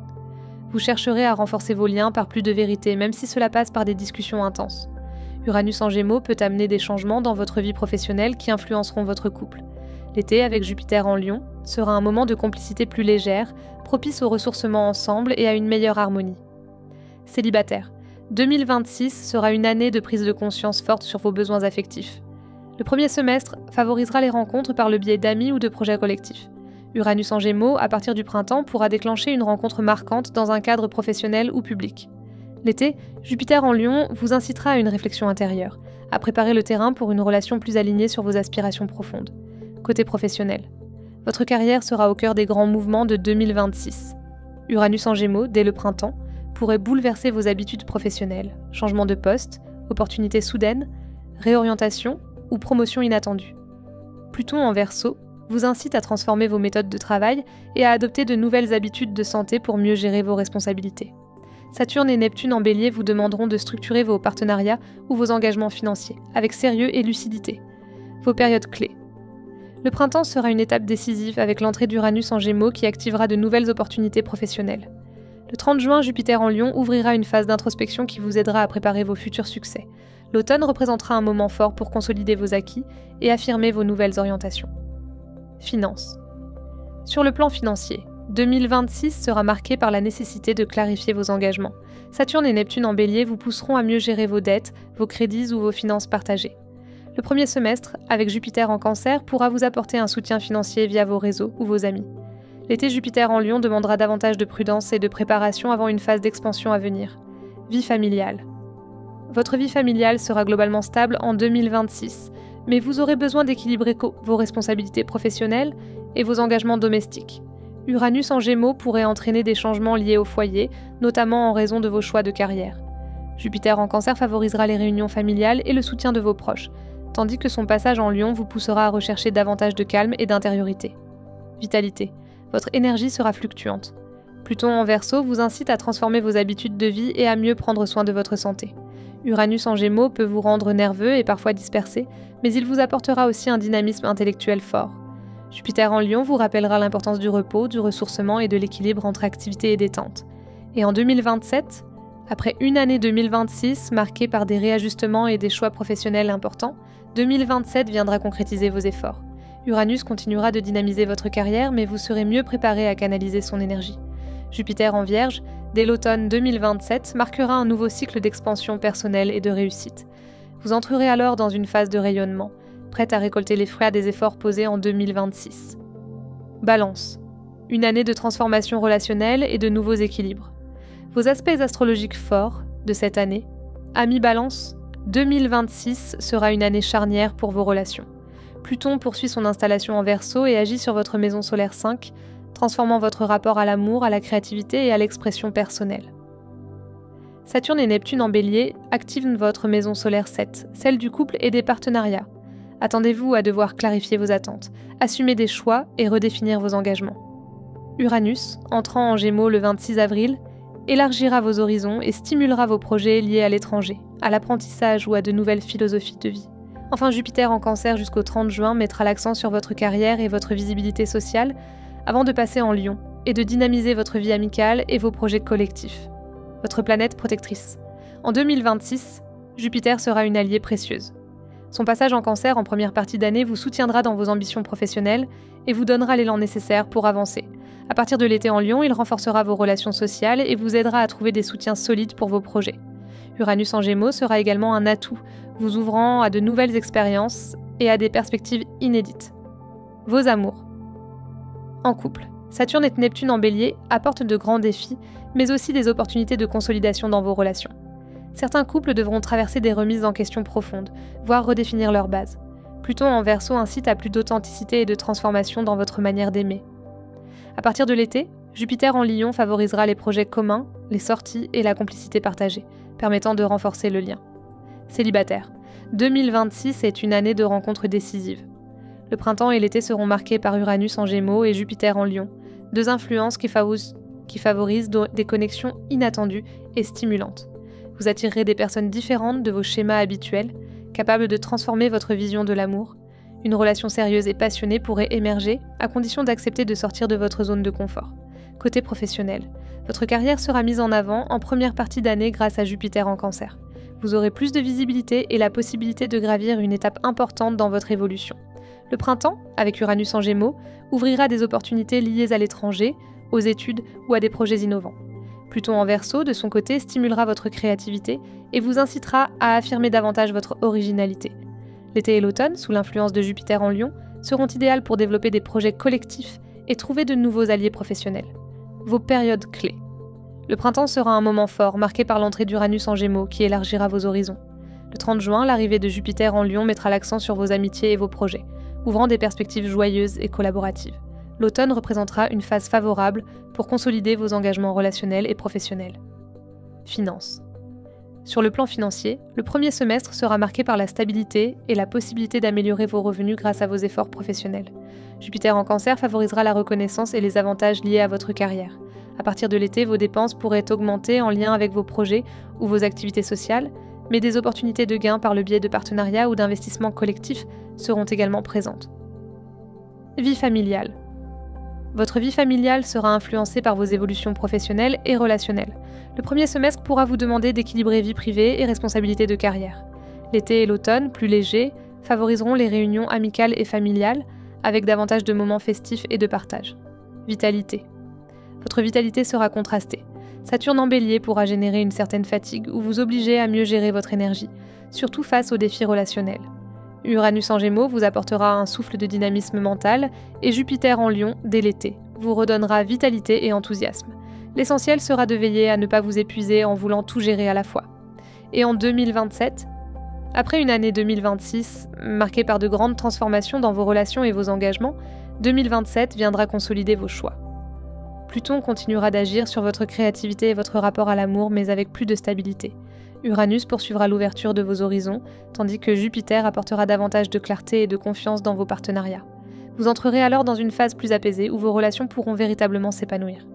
Vous chercherez à renforcer vos liens par plus de vérité, même si cela passe par des discussions intenses. Uranus en Gémeaux peut amener des changements dans votre vie professionnelle qui influenceront votre couple. L'été, avec Jupiter en Lion, sera un moment de complicité plus légère, propice au ressourcement ensemble et à une meilleure harmonie. Célibataire, 2026 sera une année de prise de conscience forte sur vos besoins affectifs. Le premier semestre favorisera les rencontres par le biais d'amis ou de projets collectifs. Uranus en Gémeaux, à partir du printemps, pourra déclencher une rencontre marquante dans un cadre professionnel ou public. L'été, Jupiter en Lion vous incitera à une réflexion intérieure, à préparer le terrain pour une relation plus alignée sur vos aspirations profondes. Côté professionnel, votre carrière sera au cœur des grands mouvements de 2026. Uranus en Gémeaux, dès le printemps, pourrait bouleverser vos habitudes professionnelles, changement de poste, opportunités soudaines, réorientation ou promotion inattendue. Pluton en Verseau vous incite à transformer vos méthodes de travail et à adopter de nouvelles habitudes de santé pour mieux gérer vos responsabilités. Saturne et Neptune en Bélier vous demanderont de structurer vos partenariats ou vos engagements financiers, avec sérieux et lucidité. Vos périodes clés. Le printemps sera une étape décisive avec l'entrée d'Uranus en Gémeaux qui activera de nouvelles opportunités professionnelles. Le 30 juin, Jupiter en Lion ouvrira une phase d'introspection qui vous aidera à préparer vos futurs succès. L'automne représentera un moment fort pour consolider vos acquis et affirmer vos nouvelles orientations. Finances. Sur le plan financier, 2026 sera marqué par la nécessité de clarifier vos engagements. Saturne et Neptune en Bélier vous pousseront à mieux gérer vos dettes, vos crédits ou vos finances partagées. Le premier semestre, avec Jupiter en Cancer, pourra vous apporter un soutien financier via vos réseaux ou vos amis. L'été, Jupiter en Lion demandera davantage de prudence et de préparation avant une phase d'expansion à venir. Vie familiale. Votre vie familiale sera globalement stable en 2026, mais vous aurez besoin d'équilibrer vos responsabilités professionnelles et vos engagements domestiques. Uranus en Gémeaux pourrait entraîner des changements liés au foyer, notamment en raison de vos choix de carrière. Jupiter en Cancer favorisera les réunions familiales et le soutien de vos proches, tandis que son passage en Lion vous poussera à rechercher davantage de calme et d'intériorité. Vitalité. Votre énergie sera fluctuante. Pluton en Verseau vous incite à transformer vos habitudes de vie et à mieux prendre soin de votre santé. Uranus en Gémeaux peut vous rendre nerveux et parfois dispersé, mais il vous apportera aussi un dynamisme intellectuel fort. Jupiter en Lion vous rappellera l'importance du repos, du ressourcement et de l'équilibre entre activité et détente. Et en 2027, après une année 2026 marquée par des réajustements et des choix professionnels importants, 2027 viendra concrétiser vos efforts. Uranus continuera de dynamiser votre carrière, mais vous serez mieux préparé à canaliser son énergie. Jupiter en Vierge, dès l'automne 2027, marquera un nouveau cycle d'expansion personnelle et de réussite. Vous entrerez alors dans une phase de rayonnement, prête à récolter les fruits des efforts posés en 2026. Balance. Une année de transformation relationnelle et de nouveaux équilibres. Vos aspects astrologiques forts de cette année, Amis Balance, 2026 sera une année charnière pour vos relations. Pluton poursuit son installation en Verseau et agit sur votre maison solaire 5, transformant votre rapport à l'amour, à la créativité et à l'expression personnelle. Saturne et Neptune en Bélier activent votre maison solaire 7, celle du couple et des partenariats. Attendez-vous à devoir clarifier vos attentes, assumer des choix et redéfinir vos engagements. Uranus, entrant en Gémeaux le 26 avril, élargira vos horizons et stimulera vos projets liés à l'étranger, à l'apprentissage ou à de nouvelles philosophies de vie. Enfin, Jupiter en Cancer jusqu'au 30 juin mettra l'accent sur votre carrière et votre visibilité sociale avant de passer en Lion et de dynamiser votre vie amicale et vos projets collectifs. Votre planète protectrice. En 2026, Jupiter sera une alliée précieuse. Son passage en Cancer en première partie d'année vous soutiendra dans vos ambitions professionnelles et vous donnera l'élan nécessaire pour avancer. À partir de l'été en Lion, il renforcera vos relations sociales et vous aidera à trouver des soutiens solides pour vos projets. Uranus en Gémeaux sera également un atout, vous ouvrant à de nouvelles expériences et à des perspectives inédites. Vos amours. En couple, Saturne et Neptune en Bélier apportent de grands défis, mais aussi des opportunités de consolidation dans vos relations. Certains couples devront traverser des remises en question profondes, voire redéfinir leurs bases. Pluton en Verseau incite à plus d'authenticité et de transformation dans votre manière d'aimer. À partir de l'été, Jupiter en Lion favorisera les projets communs, les sorties et la complicité partagée, permettant de renforcer le lien. Célibataire. 2026 est une année de rencontres décisives. Le printemps et l'été seront marqués par Uranus en Gémeaux et Jupiter en Lion, deux influences qui favorisent des connexions inattendues et stimulantes. Vous attirerez des personnes différentes de vos schémas habituels, capables de transformer votre vision de l'amour. Une relation sérieuse et passionnée pourrait émerger, à condition d'accepter de sortir de votre zone de confort. Côté professionnel, votre carrière sera mise en avant en première partie d'année grâce à Jupiter en Cancer. Vous aurez plus de visibilité et la possibilité de gravir une étape importante dans votre évolution. Le printemps, avec Uranus en Gémeaux, ouvrira des opportunités liées à l'étranger, aux études ou à des projets innovants. Pluton en Verseau, de son côté, stimulera votre créativité et vous incitera à affirmer davantage votre originalité. L'été et l'automne, sous l'influence de Jupiter en Lion, seront idéales pour développer des projets collectifs et trouver de nouveaux alliés professionnels. Vos périodes clés. Le printemps sera un moment fort, marqué par l'entrée d'Uranus en Gémeaux qui élargira vos horizons. Le 30 juin, l'arrivée de Jupiter en Lion mettra l'accent sur vos amitiés et vos projets, ouvrant des perspectives joyeuses et collaboratives. L'automne représentera une phase favorable pour consolider vos engagements relationnels et professionnels. Finances. Sur le plan financier, le premier semestre sera marqué par la stabilité et la possibilité d'améliorer vos revenus grâce à vos efforts professionnels. Jupiter en Cancer favorisera la reconnaissance et les avantages liés à votre carrière. À partir de l'été, vos dépenses pourraient augmenter en lien avec vos projets ou vos activités sociales, mais des opportunités de gains par le biais de partenariats ou d'investissements collectifs seront également présentes. Vie familiale. Votre vie familiale sera influencée par vos évolutions professionnelles et relationnelles. Le premier semestre pourra vous demander d'équilibrer vie privée et responsabilités de carrière. L'été et l'automne, plus légers, favoriseront les réunions amicales et familiales, avec davantage de moments festifs et de partage. Vitalité. Votre vitalité sera contrastée. Saturne en Bélier pourra générer une certaine fatigue ou vous obliger à mieux gérer votre énergie, surtout face aux défis relationnels. Uranus en Gémeaux vous apportera un souffle de dynamisme mental et Jupiter en Lion, dès l'été, vous redonnera vitalité et enthousiasme. L'essentiel sera de veiller à ne pas vous épuiser en voulant tout gérer à la fois. Et en 2027, après une année 2026 marquée par de grandes transformations dans vos relations et vos engagements, 2027 viendra consolider vos choix. Pluton continuera d'agir sur votre créativité et votre rapport à l'amour, mais avec plus de stabilité. Uranus poursuivra l'ouverture de vos horizons, tandis que Jupiter apportera davantage de clarté et de confiance dans vos partenariats. Vous entrerez alors dans une phase plus apaisée où vos relations pourront véritablement s'épanouir.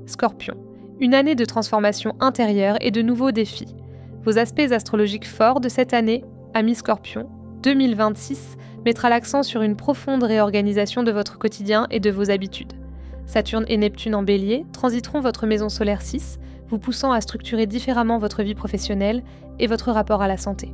Scorpion. Une année de transformation intérieure et de nouveaux défis. Vos aspects astrologiques forts de cette année, Amis Scorpion, 2026, mettra l'accent sur une profonde réorganisation de votre quotidien et de vos habitudes. Saturne et Neptune en Bélier transiteront votre maison solaire 6, vous poussant à structurer différemment votre vie professionnelle et votre rapport à la santé.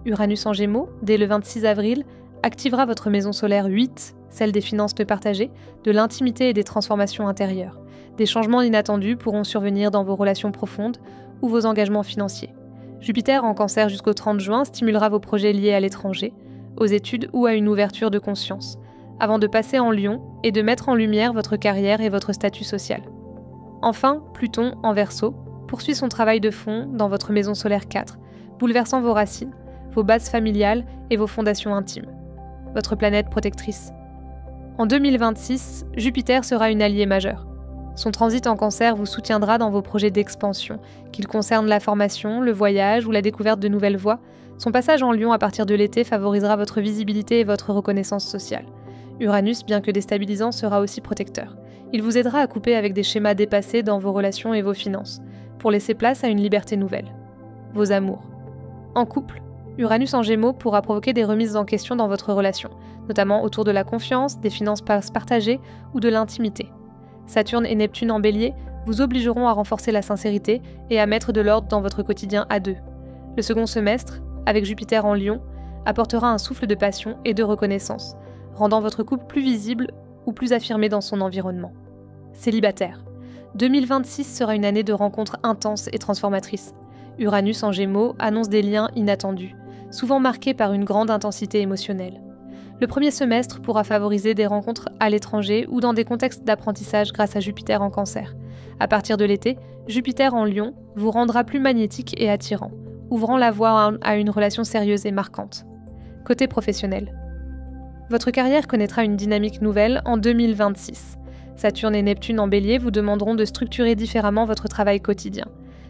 Uranus en Gémeaux, dès le 26 avril, activera votre maison solaire 8, celle des finances partagées, de l'intimité et des transformations intérieures. Des changements inattendus pourront survenir dans vos relations profondes ou vos engagements financiers. Jupiter en Cancer jusqu'au 30 juin stimulera vos projets liés à l'étranger, aux études ou à une ouverture de conscience, avant de passer en Lion et de mettre en lumière votre carrière et votre statut social. Enfin, Pluton, en Verseau, poursuit son travail de fond dans votre maison solaire 4, bouleversant vos racines, vos bases familiales et vos fondations intimes. Votre planète protectrice. En 2026, Jupiter sera une alliée majeure. Son transit en Cancer vous soutiendra dans vos projets d'expansion, qu'ils concernent la formation, le voyage ou la découverte de nouvelles voies. Son passage en Lion à partir de l'été favorisera votre visibilité et votre reconnaissance sociale. Uranus, bien que déstabilisant, sera aussi protecteur. Il vous aidera à couper avec des schémas dépassés dans vos relations et vos finances, pour laisser place à une liberté nouvelle. Vos amours. En couple, Uranus en Gémeaux pourra provoquer des remises en question dans votre relation, notamment autour de la confiance, des finances partagées ou de l'intimité. Saturne et Neptune en Bélier vous obligeront à renforcer la sincérité et à mettre de l'ordre dans votre quotidien à deux. Le second semestre, avec Jupiter en Lion, apportera un souffle de passion et de reconnaissance, rendant votre couple plus visible ou plus affirmé dans son environnement. Célibataire. 2026 sera une année de rencontres intenses et transformatrices. Uranus en Gémeaux annonce des liens inattendus, souvent marqués par une grande intensité émotionnelle. Le premier semestre pourra favoriser des rencontres à l'étranger ou dans des contextes d'apprentissage grâce à Jupiter en Cancer. À partir de l'été, Jupiter en Lion vous rendra plus magnétique et attirant, ouvrant la voie à une relation sérieuse et marquante. Côté professionnel. Votre carrière connaîtra une dynamique nouvelle en 2026. Saturne et Neptune en Bélier vous demanderont de structurer différemment votre travail quotidien,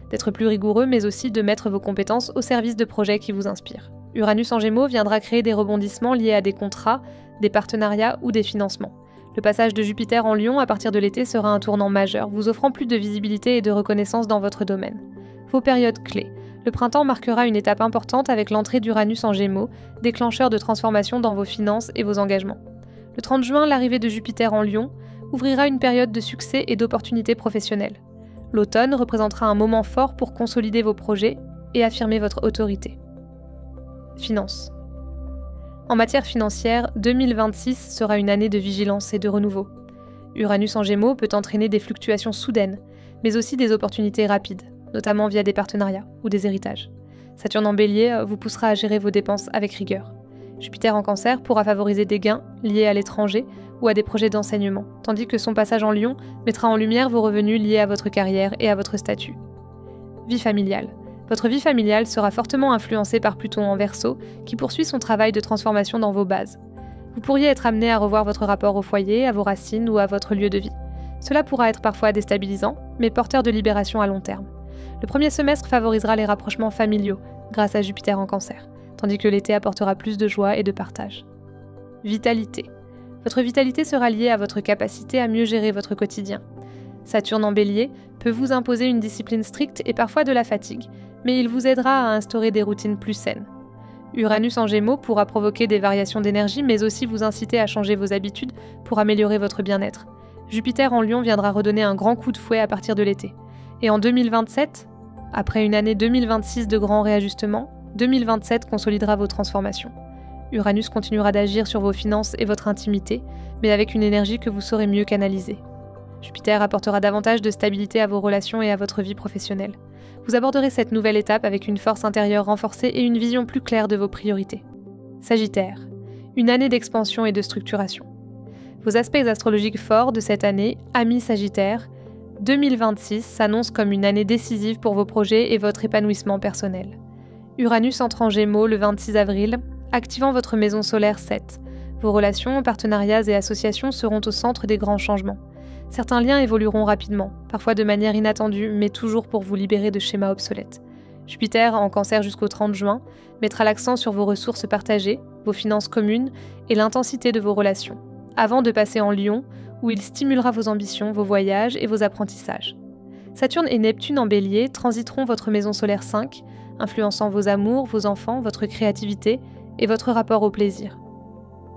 d'être plus rigoureux mais aussi de mettre vos compétences au service de projets qui vous inspirent. Uranus en Gémeaux viendra créer des rebondissements liés à des contrats, des partenariats ou des financements. Le passage de Jupiter en Lion à partir de l'été sera un tournant majeur, vous offrant plus de visibilité et de reconnaissance dans votre domaine. Vos périodes clés. Le printemps marquera une étape importante avec l'entrée d'Uranus en Gémeaux, déclencheur de transformation dans vos finances et vos engagements. Le 30 juin, l'arrivée de Jupiter en Lion ouvrira une période de succès et d'opportunités professionnelles. L'automne représentera un moment fort pour consolider vos projets et affirmer votre autorité. Finances. En matière financière, 2026 sera une année de vigilance et de renouveau. Uranus en Gémeaux peut entraîner des fluctuations soudaines, mais aussi des opportunités rapides, notamment via des partenariats ou des héritages. Saturne en Bélier vous poussera à gérer vos dépenses avec rigueur. Jupiter en Cancer pourra favoriser des gains liés à l'étranger ou à des projets d'enseignement, tandis que son passage en Lion mettra en lumière vos revenus liés à votre carrière et à votre statut. Vie familiale. Votre vie familiale sera fortement influencée par Pluton en Verseau, qui poursuit son travail de transformation dans vos bases. Vous pourriez être amené à revoir votre rapport au foyer, à vos racines ou à votre lieu de vie. Cela pourra être parfois déstabilisant, mais porteur de libération à long terme. Le premier semestre favorisera les rapprochements familiaux, grâce à Jupiter en Cancer, tandis que l'été apportera plus de joie et de partage. Vitalité. Votre vitalité sera liée à votre capacité à mieux gérer votre quotidien. Saturne en Bélier peut vous imposer une discipline stricte et parfois de la fatigue, mais il vous aidera à instaurer des routines plus saines. Uranus en Gémeaux pourra provoquer des variations d'énergie, mais aussi vous inciter à changer vos habitudes pour améliorer votre bien-être. Jupiter en Lion viendra redonner un grand coup de fouet à partir de l'été. Et en 2027, après une année 2026 de grands réajustements, 2027 consolidera vos transformations. Uranus continuera d'agir sur vos finances et votre intimité, mais avec une énergie que vous saurez mieux canaliser. Jupiter apportera davantage de stabilité à vos relations et à votre vie professionnelle. Vous aborderez cette nouvelle étape avec une force intérieure renforcée et une vision plus claire de vos priorités. Sagittaire, une année d'expansion et de structuration. Vos aspects astrologiques forts de cette année, amis Sagittaire, 2026 s'annonce comme une année décisive pour vos projets et votre épanouissement personnel. Uranus entre en Gémeaux le 26 avril, activant votre maison solaire 7. Vos relations, partenariats et associations seront au centre des grands changements. Certains liens évolueront rapidement, parfois de manière inattendue, mais toujours pour vous libérer de schémas obsolètes. Jupiter, en Cancer jusqu'au 30 juin, mettra l'accent sur vos ressources partagées, vos finances communes et l'intensité de vos relations, avant de passer en Lion, où il stimulera vos ambitions, vos voyages et vos apprentissages. Saturne et Neptune en Bélier transiteront votre maison solaire 5, influençant vos amours, vos enfants, votre créativité et votre rapport au plaisir.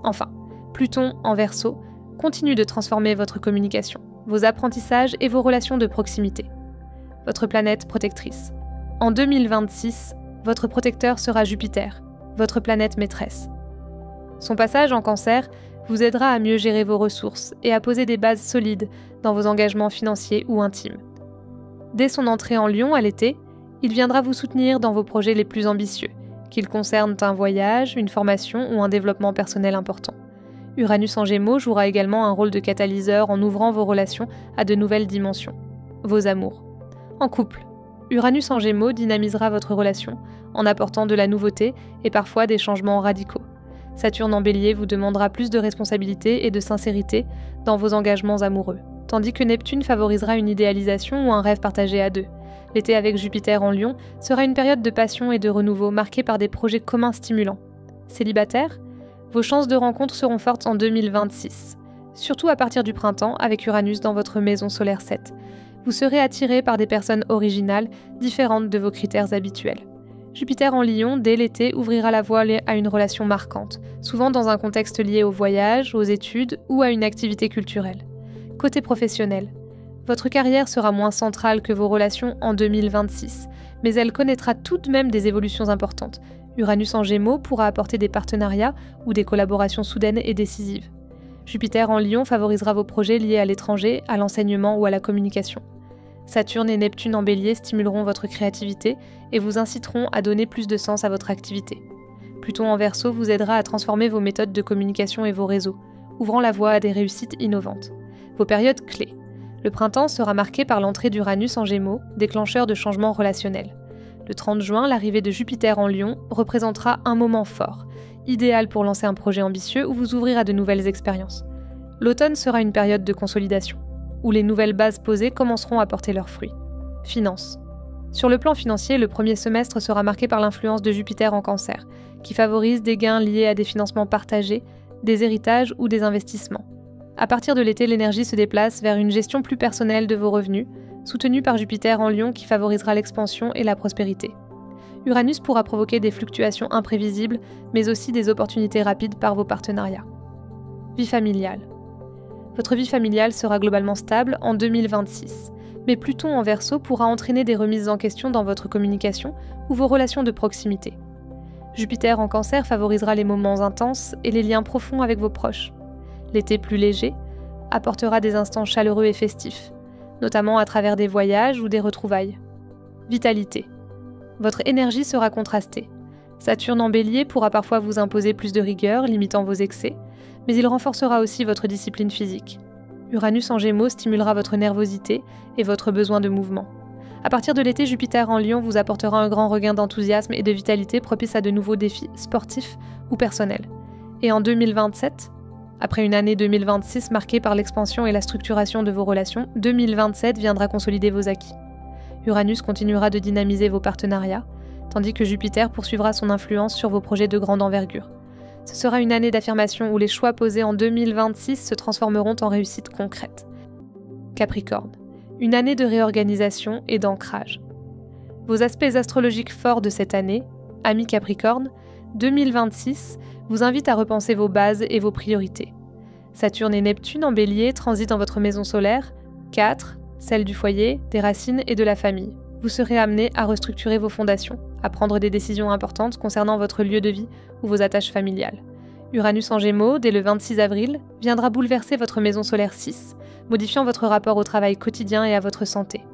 Enfin, Pluton en Verseau continue de transformer votre communication, vos apprentissages et vos relations de proximité. Votre planète protectrice. En 2026, votre protecteur sera Jupiter, votre planète maîtresse. Son passage en Cancer vous aidera à mieux gérer vos ressources et à poser des bases solides dans vos engagements financiers ou intimes. Dès son entrée en Lion à l'été, il viendra vous soutenir dans vos projets les plus ambitieux, qu'ils concernent un voyage, une formation ou un développement personnel important. Uranus en Gémeaux jouera également un rôle de catalyseur en ouvrant vos relations à de nouvelles dimensions. Vos amours. En couple, Uranus en Gémeaux dynamisera votre relation en apportant de la nouveauté et parfois des changements radicaux. Saturne en Bélier vous demandera plus de responsabilité et de sincérité dans vos engagements amoureux, tandis que Neptune favorisera une idéalisation ou un rêve partagé à deux. L'été avec Jupiter en Lion sera une période de passion et de renouveau marquée par des projets communs stimulants. Célibataire ? Vos chances de rencontre seront fortes en 2026, surtout à partir du printemps avec Uranus dans votre maison solaire 7. Vous serez attiré par des personnes originales, différentes de vos critères habituels. Jupiter en Lion, dès l'été, ouvrira la voie à une relation marquante, souvent dans un contexte lié au voyage, aux études ou à une activité culturelle. Côté professionnel, votre carrière sera moins centrale que vos relations en 2026, mais elle connaîtra tout de même des évolutions importantes. Uranus en Gémeaux pourra apporter des partenariats ou des collaborations soudaines et décisives. Jupiter en Lion favorisera vos projets liés à l'étranger, à l'enseignement ou à la communication. Saturne et Neptune en Bélier stimuleront votre créativité et vous inciteront à donner plus de sens à votre activité. Pluton en Verseau vous aidera à transformer vos méthodes de communication et vos réseaux, ouvrant la voie à des réussites innovantes. Vos périodes clés. Le printemps sera marqué par l'entrée d'Uranus en Gémeaux, déclencheur de changements relationnels. Le 30 juin, l'arrivée de Jupiter en Lion représentera un moment fort, idéal pour lancer un projet ambitieux ou vous ouvrir à de nouvelles expériences. L'automne sera une période de consolidation, où les nouvelles bases posées commenceront à porter leurs fruits. Finances. Sur le plan financier, le premier semestre sera marqué par l'influence de Jupiter en Cancer, qui favorise des gains liés à des financements partagés, des héritages ou des investissements. À partir de l'été, l'énergie se déplace vers une gestion plus personnelle de vos revenus, soutenue par Jupiter en Lion qui favorisera l'expansion et la prospérité. Uranus pourra provoquer des fluctuations imprévisibles, mais aussi des opportunités rapides par vos partenariats. Vie familiale. Votre vie familiale sera globalement stable en 2026, mais Pluton en Verseau pourra entraîner des remises en question dans votre communication ou vos relations de proximité. Jupiter en Cancer favorisera les moments intenses et les liens profonds avec vos proches. L'été plus léger apportera des instants chaleureux et festifs, notamment à travers des voyages ou des retrouvailles. Vitalité. Votre énergie sera contrastée. Saturne en Bélier pourra parfois vous imposer plus de rigueur, limitant vos excès, mais il renforcera aussi votre discipline physique. Uranus en Gémeaux stimulera votre nervosité et votre besoin de mouvement. À partir de l'été, Jupiter en Lion vous apportera un grand regain d'enthousiasme et de vitalité propice à de nouveaux défis sportifs ou personnels. Et en 2027, après une année 2026 marquée par l'expansion et la structuration de vos relations, 2027 viendra consolider vos acquis. Uranus continuera de dynamiser vos partenariats, tandis que Jupiter poursuivra son influence sur vos projets de grande envergure. Ce sera une année d'affirmation où les choix posés en 2026 se transformeront en réussite concrète. Capricorne, une année de réorganisation et d'ancrage. Vos aspects astrologiques forts de cette année, amis Capricorne, 2026 vous invitent à repenser vos bases et vos priorités. Saturne et Neptune en Bélier transitent dans votre maison solaire, 4, celle du foyer, des racines et de la famille. Vous serez amené à restructurer vos fondations, à prendre des décisions importantes concernant votre lieu de vie ou vos attaches familiales. Uranus en Gémeaux, dès le 26 avril, viendra bouleverser votre maison solaire 6, modifiant votre rapport au travail quotidien et à votre santé.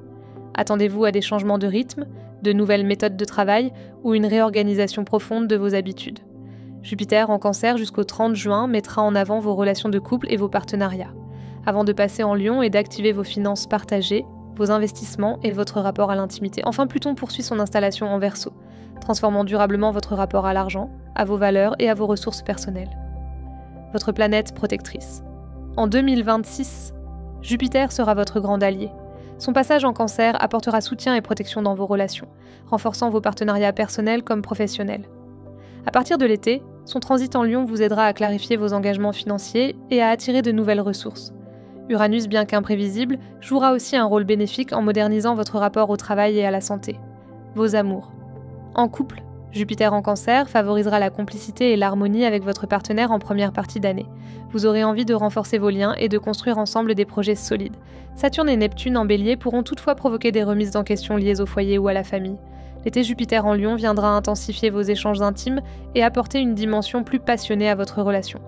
Attendez-vous à des changements de rythme, de nouvelles méthodes de travail ou une réorganisation profonde de vos habitudes. Jupiter en Cancer jusqu'au 30 juin mettra en avant vos relations de couple et vos partenariats, avant de passer en Lion et d'activer vos finances partagées, vos investissements et votre rapport à l'intimité. Enfin, Pluton poursuit son installation en Verseau, transformant durablement votre rapport à l'argent, à vos valeurs et à vos ressources personnelles. Votre planète protectrice. En 2026, Jupiter sera votre grand allié. Son passage en Cancer apportera soutien et protection dans vos relations, renforçant vos partenariats personnels comme professionnels. À partir de l'été, son transit en Lion vous aidera à clarifier vos engagements financiers et à attirer de nouvelles ressources. Uranus, bien qu'imprévisible, jouera aussi un rôle bénéfique en modernisant votre rapport au travail et à la santé. Vos amours. En couple, Jupiter en Cancer favorisera la complicité et l'harmonie avec votre partenaire en première partie d'année. Vous aurez envie de renforcer vos liens et de construire ensemble des projets solides. Saturne et Neptune en Bélier pourront toutefois provoquer des remises en question liées au foyer ou à la famille. L'été Jupiter en Lion viendra intensifier vos échanges intimes et apporter une dimension plus passionnée à votre relation.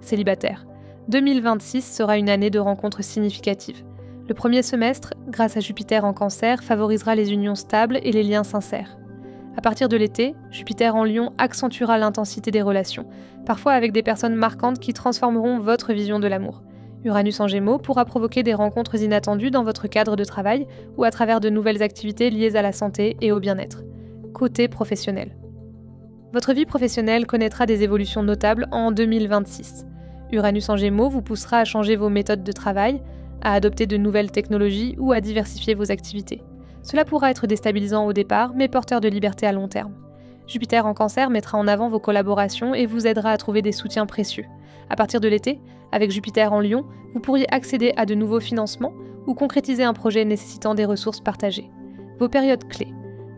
Célibataire. 2026 sera une année de rencontres significatives. Le premier semestre, grâce à Jupiter en Cancer, favorisera les unions stables et les liens sincères. À partir de l'été, Jupiter en Lion accentuera l'intensité des relations, parfois avec des personnes marquantes qui transformeront votre vision de l'amour. Uranus en Gémeaux pourra provoquer des rencontres inattendues dans votre cadre de travail ou à travers de nouvelles activités liées à la santé et au bien-être. Côté professionnel. Votre vie professionnelle connaîtra des évolutions notables en 2026. Uranus en Gémeaux vous poussera à changer vos méthodes de travail, à adopter de nouvelles technologies ou à diversifier vos activités. Cela pourra être déstabilisant au départ, mais porteur de liberté à long terme. Jupiter en Cancer mettra en avant vos collaborations et vous aidera à trouver des soutiens précieux. À partir de l'été, avec Jupiter en Lion, vous pourriez accéder à de nouveaux financements ou concrétiser un projet nécessitant des ressources partagées. Vos périodes clés.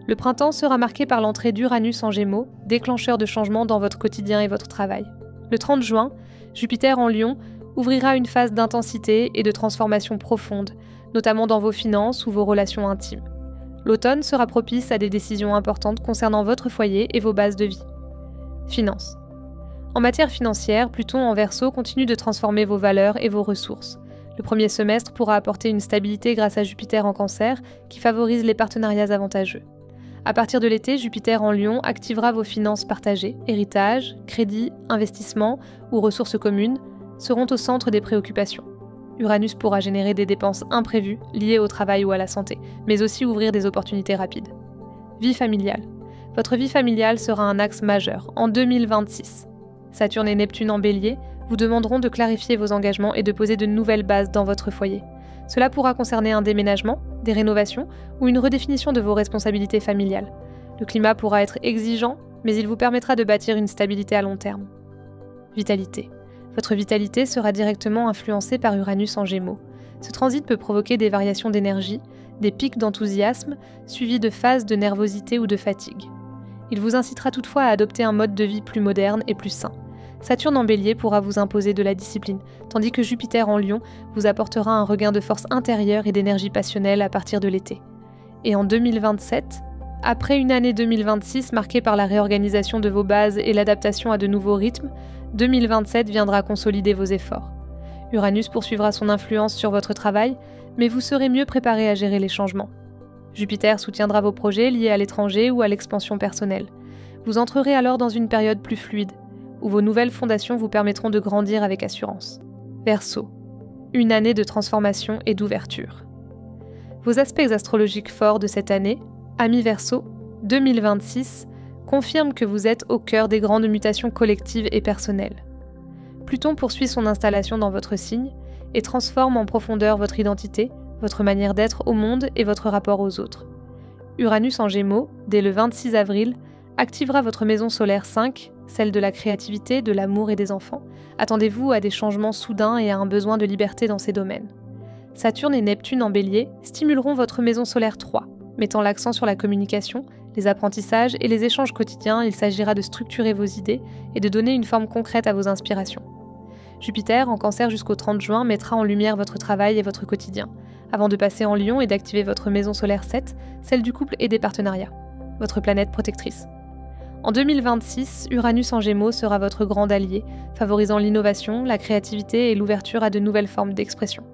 Le printemps sera marqué par l'entrée d'Uranus en Gémeaux, déclencheur de changements dans votre quotidien et votre travail. Le 30 juin, Jupiter en Lion ouvrira une phase d'intensité et de transformation profonde, notamment dans vos finances ou vos relations intimes. L'automne sera propice à des décisions importantes concernant votre foyer et vos bases de vie. Finances. En matière financière, Pluton en Verseau continue de transformer vos valeurs et vos ressources. Le premier semestre pourra apporter une stabilité grâce à Jupiter en Cancer qui favorise les partenariats avantageux. À partir de l'été, Jupiter en Lion activera vos finances partagées, héritage, crédit, investissement ou ressources communes seront au centre des préoccupations. Uranus pourra générer des dépenses imprévues liées au travail ou à la santé, mais aussi ouvrir des opportunités rapides. Vie familiale. Votre vie familiale sera un axe majeur en 2026. Saturne et Neptune en Bélier vous demanderont de clarifier vos engagements et de poser de nouvelles bases dans votre foyer. Cela pourra concerner un déménagement, des rénovations ou une redéfinition de vos responsabilités familiales. Le climat pourra être exigeant, mais il vous permettra de bâtir une stabilité à long terme. Vitalité. Votre vitalité sera directement influencée par Uranus en Gémeaux. Ce transit peut provoquer des variations d'énergie, des pics d'enthousiasme, suivis de phases de nervosité ou de fatigue. Il vous incitera toutefois à adopter un mode de vie plus moderne et plus sain. Saturne en Bélier pourra vous imposer de la discipline, tandis que Jupiter en Lion vous apportera un regain de force intérieure et d'énergie passionnelle à partir de l'été. Et en 2027, après une année 2026 marquée par la réorganisation de vos bases et l'adaptation à de nouveaux rythmes, 2027 viendra consolider vos efforts. Uranus poursuivra son influence sur votre travail, mais vous serez mieux préparé à gérer les changements. Jupiter soutiendra vos projets liés à l'étranger ou à l'expansion personnelle. Vous entrerez alors dans une période plus fluide, où vos nouvelles fondations vous permettront de grandir avec assurance. Verseau. Une année de transformation et d'ouverture. Vos aspects astrologiques forts de cette année, Amis Verseau, 2026, confirment que vous êtes au cœur des grandes mutations collectives et personnelles. Pluton poursuit son installation dans votre signe et transforme en profondeur votre identité, votre manière d'être au monde et votre rapport aux autres. Uranus en Gémeaux, dès le 26 avril, activera votre maison solaire 5, celle de la créativité, de l'amour et des enfants. Attendez-vous à des changements soudains et à un besoin de liberté dans ces domaines. Saturne et Neptune en Bélier stimuleront votre maison solaire 3, mettant l'accent sur la communication, les apprentissages et les échanges quotidiens. Il s'agira de structurer vos idées et de donner une forme concrète à vos inspirations. Jupiter, en Cancer jusqu'au 30 juin, mettra en lumière votre travail et votre quotidien, avant de passer en Lion et d'activer votre maison solaire 7, celle du couple et des partenariats, votre planète protectrice. En 2026, Uranus en Gémeaux sera votre grand allié, favorisant l'innovation, la créativité et l'ouverture à de nouvelles formes d'expression.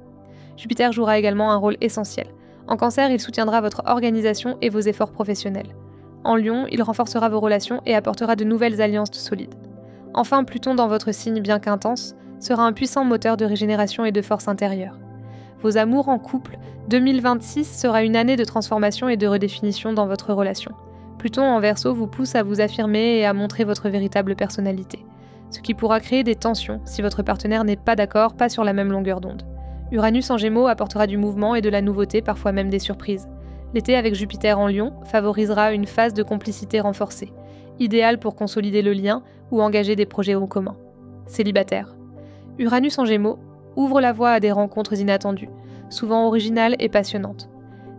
Jupiter jouera également un rôle essentiel. En Cancer, il soutiendra votre organisation et vos efforts professionnels. En Lion, il renforcera vos relations et apportera de nouvelles alliances solides. Enfin, Pluton dans votre signe, bien qu'intense, sera un puissant moteur de régénération et de force intérieure. Vos amours en couple, 2026 sera une année de transformation et de redéfinition dans votre relation. Pluton en Verseau vous pousse à vous affirmer et à montrer votre véritable personnalité, ce qui pourra créer des tensions si votre partenaire n'est pas d'accord, pas sur la même longueur d'onde. Uranus en Gémeaux apportera du mouvement et de la nouveauté, parfois même des surprises. L'été avec Jupiter en Lion favorisera une phase de complicité renforcée, idéale pour consolider le lien ou engager des projets en commun. Célibataire. Uranus en Gémeaux ouvre la voie à des rencontres inattendues, souvent originales et passionnantes.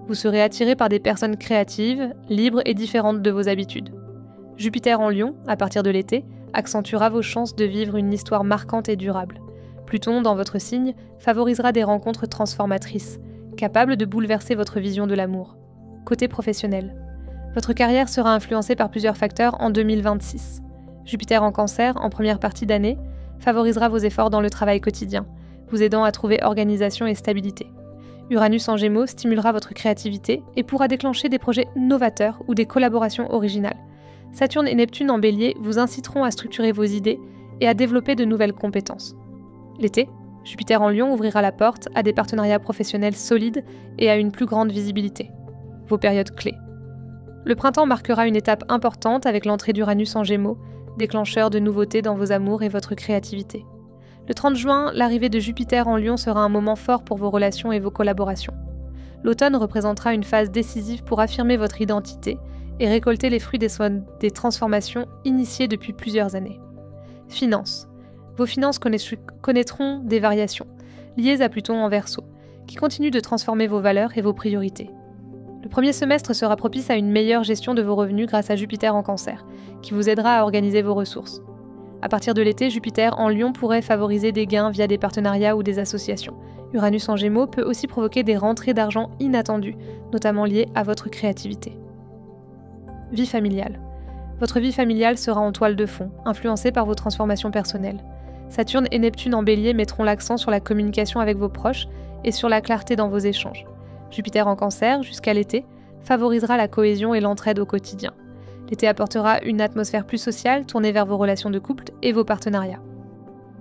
Vous serez attiré par des personnes créatives, libres et différentes de vos habitudes. Jupiter en Lion, à partir de l'été, accentuera vos chances de vivre une histoire marquante et durable. Pluton, dans votre signe, favorisera des rencontres transformatrices, capables de bouleverser votre vision de l'amour. Côté professionnel. Votre carrière sera influencée par plusieurs facteurs en 2026. Jupiter en Cancer, en première partie d'année, favorisera vos efforts dans le travail quotidien, vous aidant à trouver organisation et stabilité. Uranus en Gémeaux stimulera votre créativité et pourra déclencher des projets novateurs ou des collaborations originales. Saturne et Neptune en Bélier vous inciteront à structurer vos idées et à développer de nouvelles compétences. L'été, Jupiter en Lion ouvrira la porte à des partenariats professionnels solides et à une plus grande visibilité. Vos périodes clés. Le printemps marquera une étape importante avec l'entrée d'Uranus en Gémeaux, déclencheur de nouveautés dans vos amours et votre créativité. Le 30 juin, l'arrivée de Jupiter en Lion sera un moment fort pour vos relations et vos collaborations. L'automne représentera une phase décisive pour affirmer votre identité et récolter les fruits des transformations initiées depuis plusieurs années. Finances. Vos finances connaîtront des variations, liées à Pluton en Verseau, qui continue de transformer vos valeurs et vos priorités. Le premier semestre sera propice à une meilleure gestion de vos revenus grâce à Jupiter en Cancer, qui vous aidera à organiser vos ressources. À partir de l'été, Jupiter en Lion pourrait favoriser des gains via des partenariats ou des associations. Uranus en Gémeaux peut aussi provoquer des rentrées d'argent inattendues, notamment liées à votre créativité. Vie familiale. Votre vie familiale sera en toile de fond, influencée par vos transformations personnelles. Saturne et Neptune en Bélier mettront l'accent sur la communication avec vos proches et sur la clarté dans vos échanges. Jupiter en Cancer, jusqu'à l'été, favorisera la cohésion et l'entraide au quotidien. L'été apportera une atmosphère plus sociale, tournée vers vos relations de couple et vos partenariats.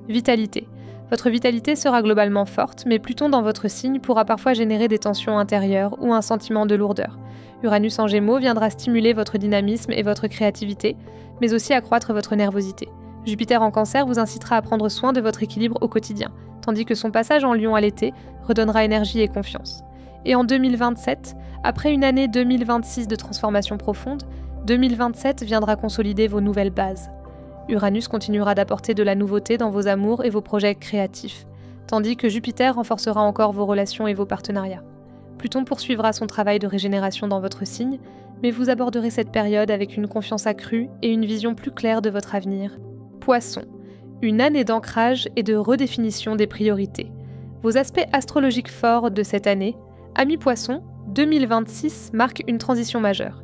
Vitalité. Votre vitalité sera globalement forte, mais Pluton dans votre signe pourra parfois générer des tensions intérieures ou un sentiment de lourdeur. Uranus en Gémeaux viendra stimuler votre dynamisme et votre créativité, mais aussi accroître votre nervosité. Jupiter en Cancer vous incitera à prendre soin de votre équilibre au quotidien, tandis que son passage en Lion à l'été redonnera énergie et confiance. Et en 2027, après une année 2026 de transformation profonde, 2027 viendra consolider vos nouvelles bases. Uranus continuera d'apporter de la nouveauté dans vos amours et vos projets créatifs, tandis que Jupiter renforcera encore vos relations et vos partenariats. Pluton poursuivra son travail de régénération dans votre signe, mais vous aborderez cette période avec une confiance accrue et une vision plus claire de votre avenir. Poisson, une année d'ancrage et de redéfinition des priorités. Vos aspects astrologiques forts de cette année, Amis Poissons, 2026 marque une transition majeure.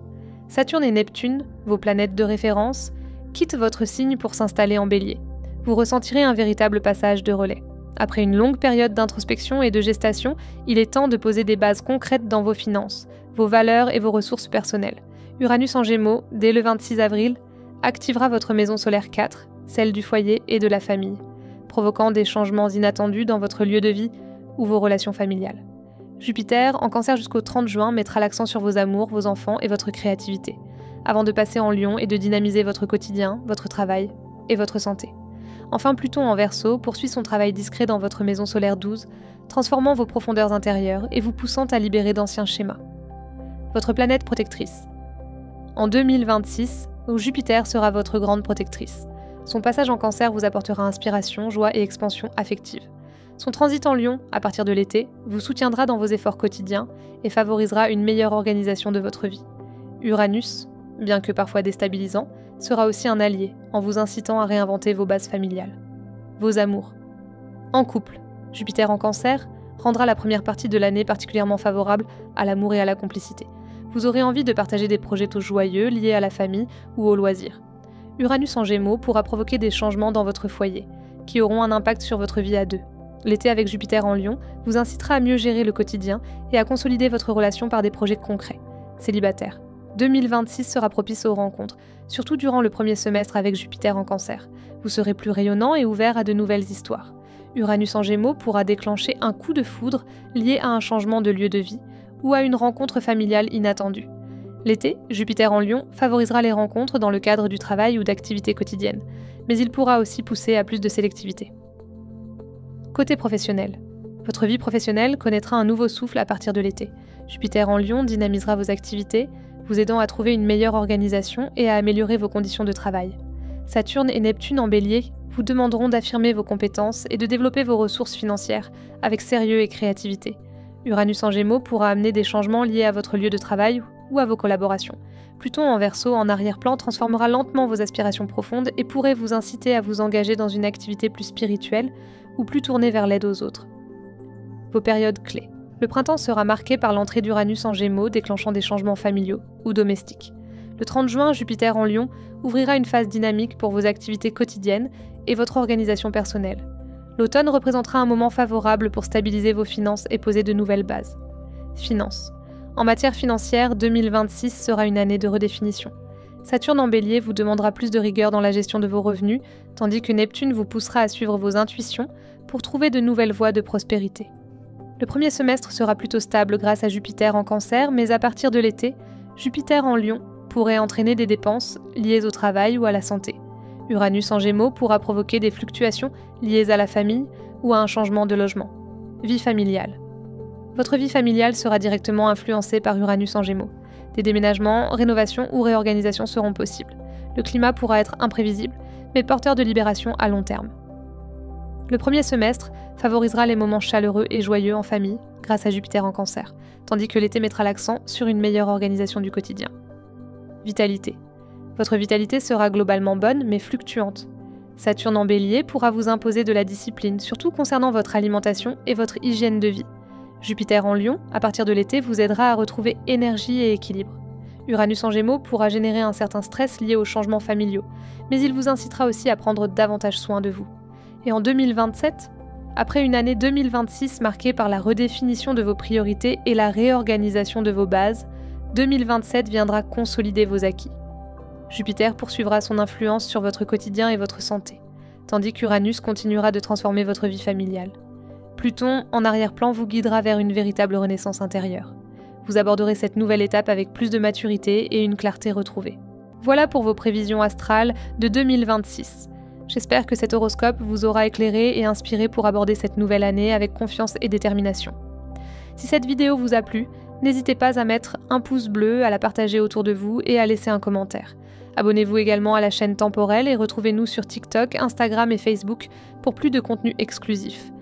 Saturne et Neptune, vos planètes de référence, quittent votre signe pour s'installer en Bélier. Vous ressentirez un véritable passage de relais. Après une longue période d'introspection et de gestation, il est temps de poser des bases concrètes dans vos finances, vos valeurs et vos ressources personnelles. Uranus en Gémeaux, dès le 26 avril, activera votre maison solaire 4, celle du foyer et de la famille, provoquant des changements inattendus dans votre lieu de vie ou vos relations familiales. Jupiter, en Cancer jusqu'au 30 juin, mettra l'accent sur vos amours, vos enfants et votre créativité, avant de passer en Lion et de dynamiser votre quotidien, votre travail et votre santé. Enfin, Pluton en Verseau poursuit son travail discret dans votre maison solaire 12, transformant vos profondeurs intérieures et vous poussant à libérer d'anciens schémas. Votre planète protectrice. En 2026, Jupiter sera votre grande protectrice. Son passage en Cancer vous apportera inspiration, joie et expansion affective. Son transit en Lion, à partir de l'été, vous soutiendra dans vos efforts quotidiens et favorisera une meilleure organisation de votre vie. Uranus, bien que parfois déstabilisant, sera aussi un allié en vous incitant à réinventer vos bases familiales. Vos amours. En couple, Jupiter en Cancer rendra la première partie de l'année particulièrement favorable à l'amour et à la complicité. Vous aurez envie de partager des projets joyeux liés à la famille ou aux loisirs. Uranus en Gémeaux pourra provoquer des changements dans votre foyer, qui auront un impact sur votre vie à deux. L'été avec Jupiter en Lion vous incitera à mieux gérer le quotidien et à consolider votre relation par des projets concrets. Célibataire. 2026 sera propice aux rencontres, surtout durant le premier semestre avec Jupiter en Cancer. Vous serez plus rayonnant et ouvert à de nouvelles histoires. Uranus en Gémeaux pourra déclencher un coup de foudre lié à un changement de lieu de vie ou à une rencontre familiale inattendue. L'été, Jupiter en Lion favorisera les rencontres dans le cadre du travail ou d'activités quotidiennes, mais il pourra aussi pousser à plus de sélectivité. Côté professionnel. Votre vie professionnelle connaîtra un nouveau souffle à partir de l'été. Jupiter en Lion dynamisera vos activités, vous aidant à trouver une meilleure organisation et à améliorer vos conditions de travail. Saturne et Neptune en Bélier vous demanderont d'affirmer vos compétences et de développer vos ressources financières avec sérieux et créativité. Uranus en Gémeaux pourra amener des changements liés à votre lieu de travail ou à vos collaborations. Pluton en Verseau en arrière-plan transformera lentement vos aspirations profondes et pourrait vous inciter à vous engager dans une activité plus spirituelle ou plus tournée vers l'aide aux autres. Vos périodes clés. Le printemps sera marqué par l'entrée d'Uranus en Gémeaux déclenchant des changements familiaux ou domestiques. Le 30 juin, Jupiter en Lion ouvrira une phase dynamique pour vos activités quotidiennes et votre organisation personnelle. L'automne représentera un moment favorable pour stabiliser vos finances et poser de nouvelles bases. Finances. En matière financière, 2026 sera une année de redéfinition. Saturne en Bélier vous demandera plus de rigueur dans la gestion de vos revenus, tandis que Neptune vous poussera à suivre vos intuitions pour trouver de nouvelles voies de prospérité. Le premier semestre sera plutôt stable grâce à Jupiter en Cancer, mais à partir de l'été, Jupiter en Lion pourrait entraîner des dépenses liées au travail ou à la santé. Uranus en Gémeaux pourra provoquer des fluctuations liées à la famille ou à un changement de logement. Vie familiale. Votre vie familiale sera directement influencée par Uranus en Gémeaux. Des déménagements, rénovations ou réorganisations seront possibles. Le climat pourra être imprévisible, mais porteur de libération à long terme. Le premier semestre favorisera les moments chaleureux et joyeux en famille grâce à Jupiter en Cancer, tandis que l'été mettra l'accent sur une meilleure organisation du quotidien. Vitalité. Votre vitalité sera globalement bonne, mais fluctuante. Saturne en Bélier pourra vous imposer de la discipline, surtout concernant votre alimentation et votre hygiène de vie. Jupiter en Lion, à partir de l'été, vous aidera à retrouver énergie et équilibre. Uranus en Gémeaux pourra générer un certain stress lié aux changements familiaux, mais il vous incitera aussi à prendre davantage soin de vous. Et en 2027, après une année 2026 marquée par la redéfinition de vos priorités et la réorganisation de vos bases, 2027 viendra consolider vos acquis. Jupiter poursuivra son influence sur votre quotidien et votre santé, tandis qu'Uranus continuera de transformer votre vie familiale. Pluton, en arrière-plan, vous guidera vers une véritable renaissance intérieure. Vous aborderez cette nouvelle étape avec plus de maturité et une clarté retrouvée. Voilà pour vos prévisions astrales de 2026. J'espère que cet horoscope vous aura éclairé et inspiré pour aborder cette nouvelle année avec confiance et détermination. Si cette vidéo vous a plu, n'hésitez pas à mettre un pouce bleu, à la partager autour de vous et à laisser un commentaire. Abonnez-vous également à la chaîne Temporelle et retrouvez-nous sur TikTok, Instagram et Facebook pour plus de contenu exclusif.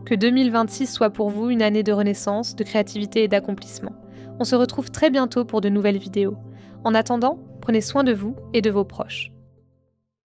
Que 2026 soit pour vous une année de renaissance, de créativité et d'accomplissement. On se retrouve très bientôt pour de nouvelles vidéos. En attendant, prenez soin de vous et de vos proches.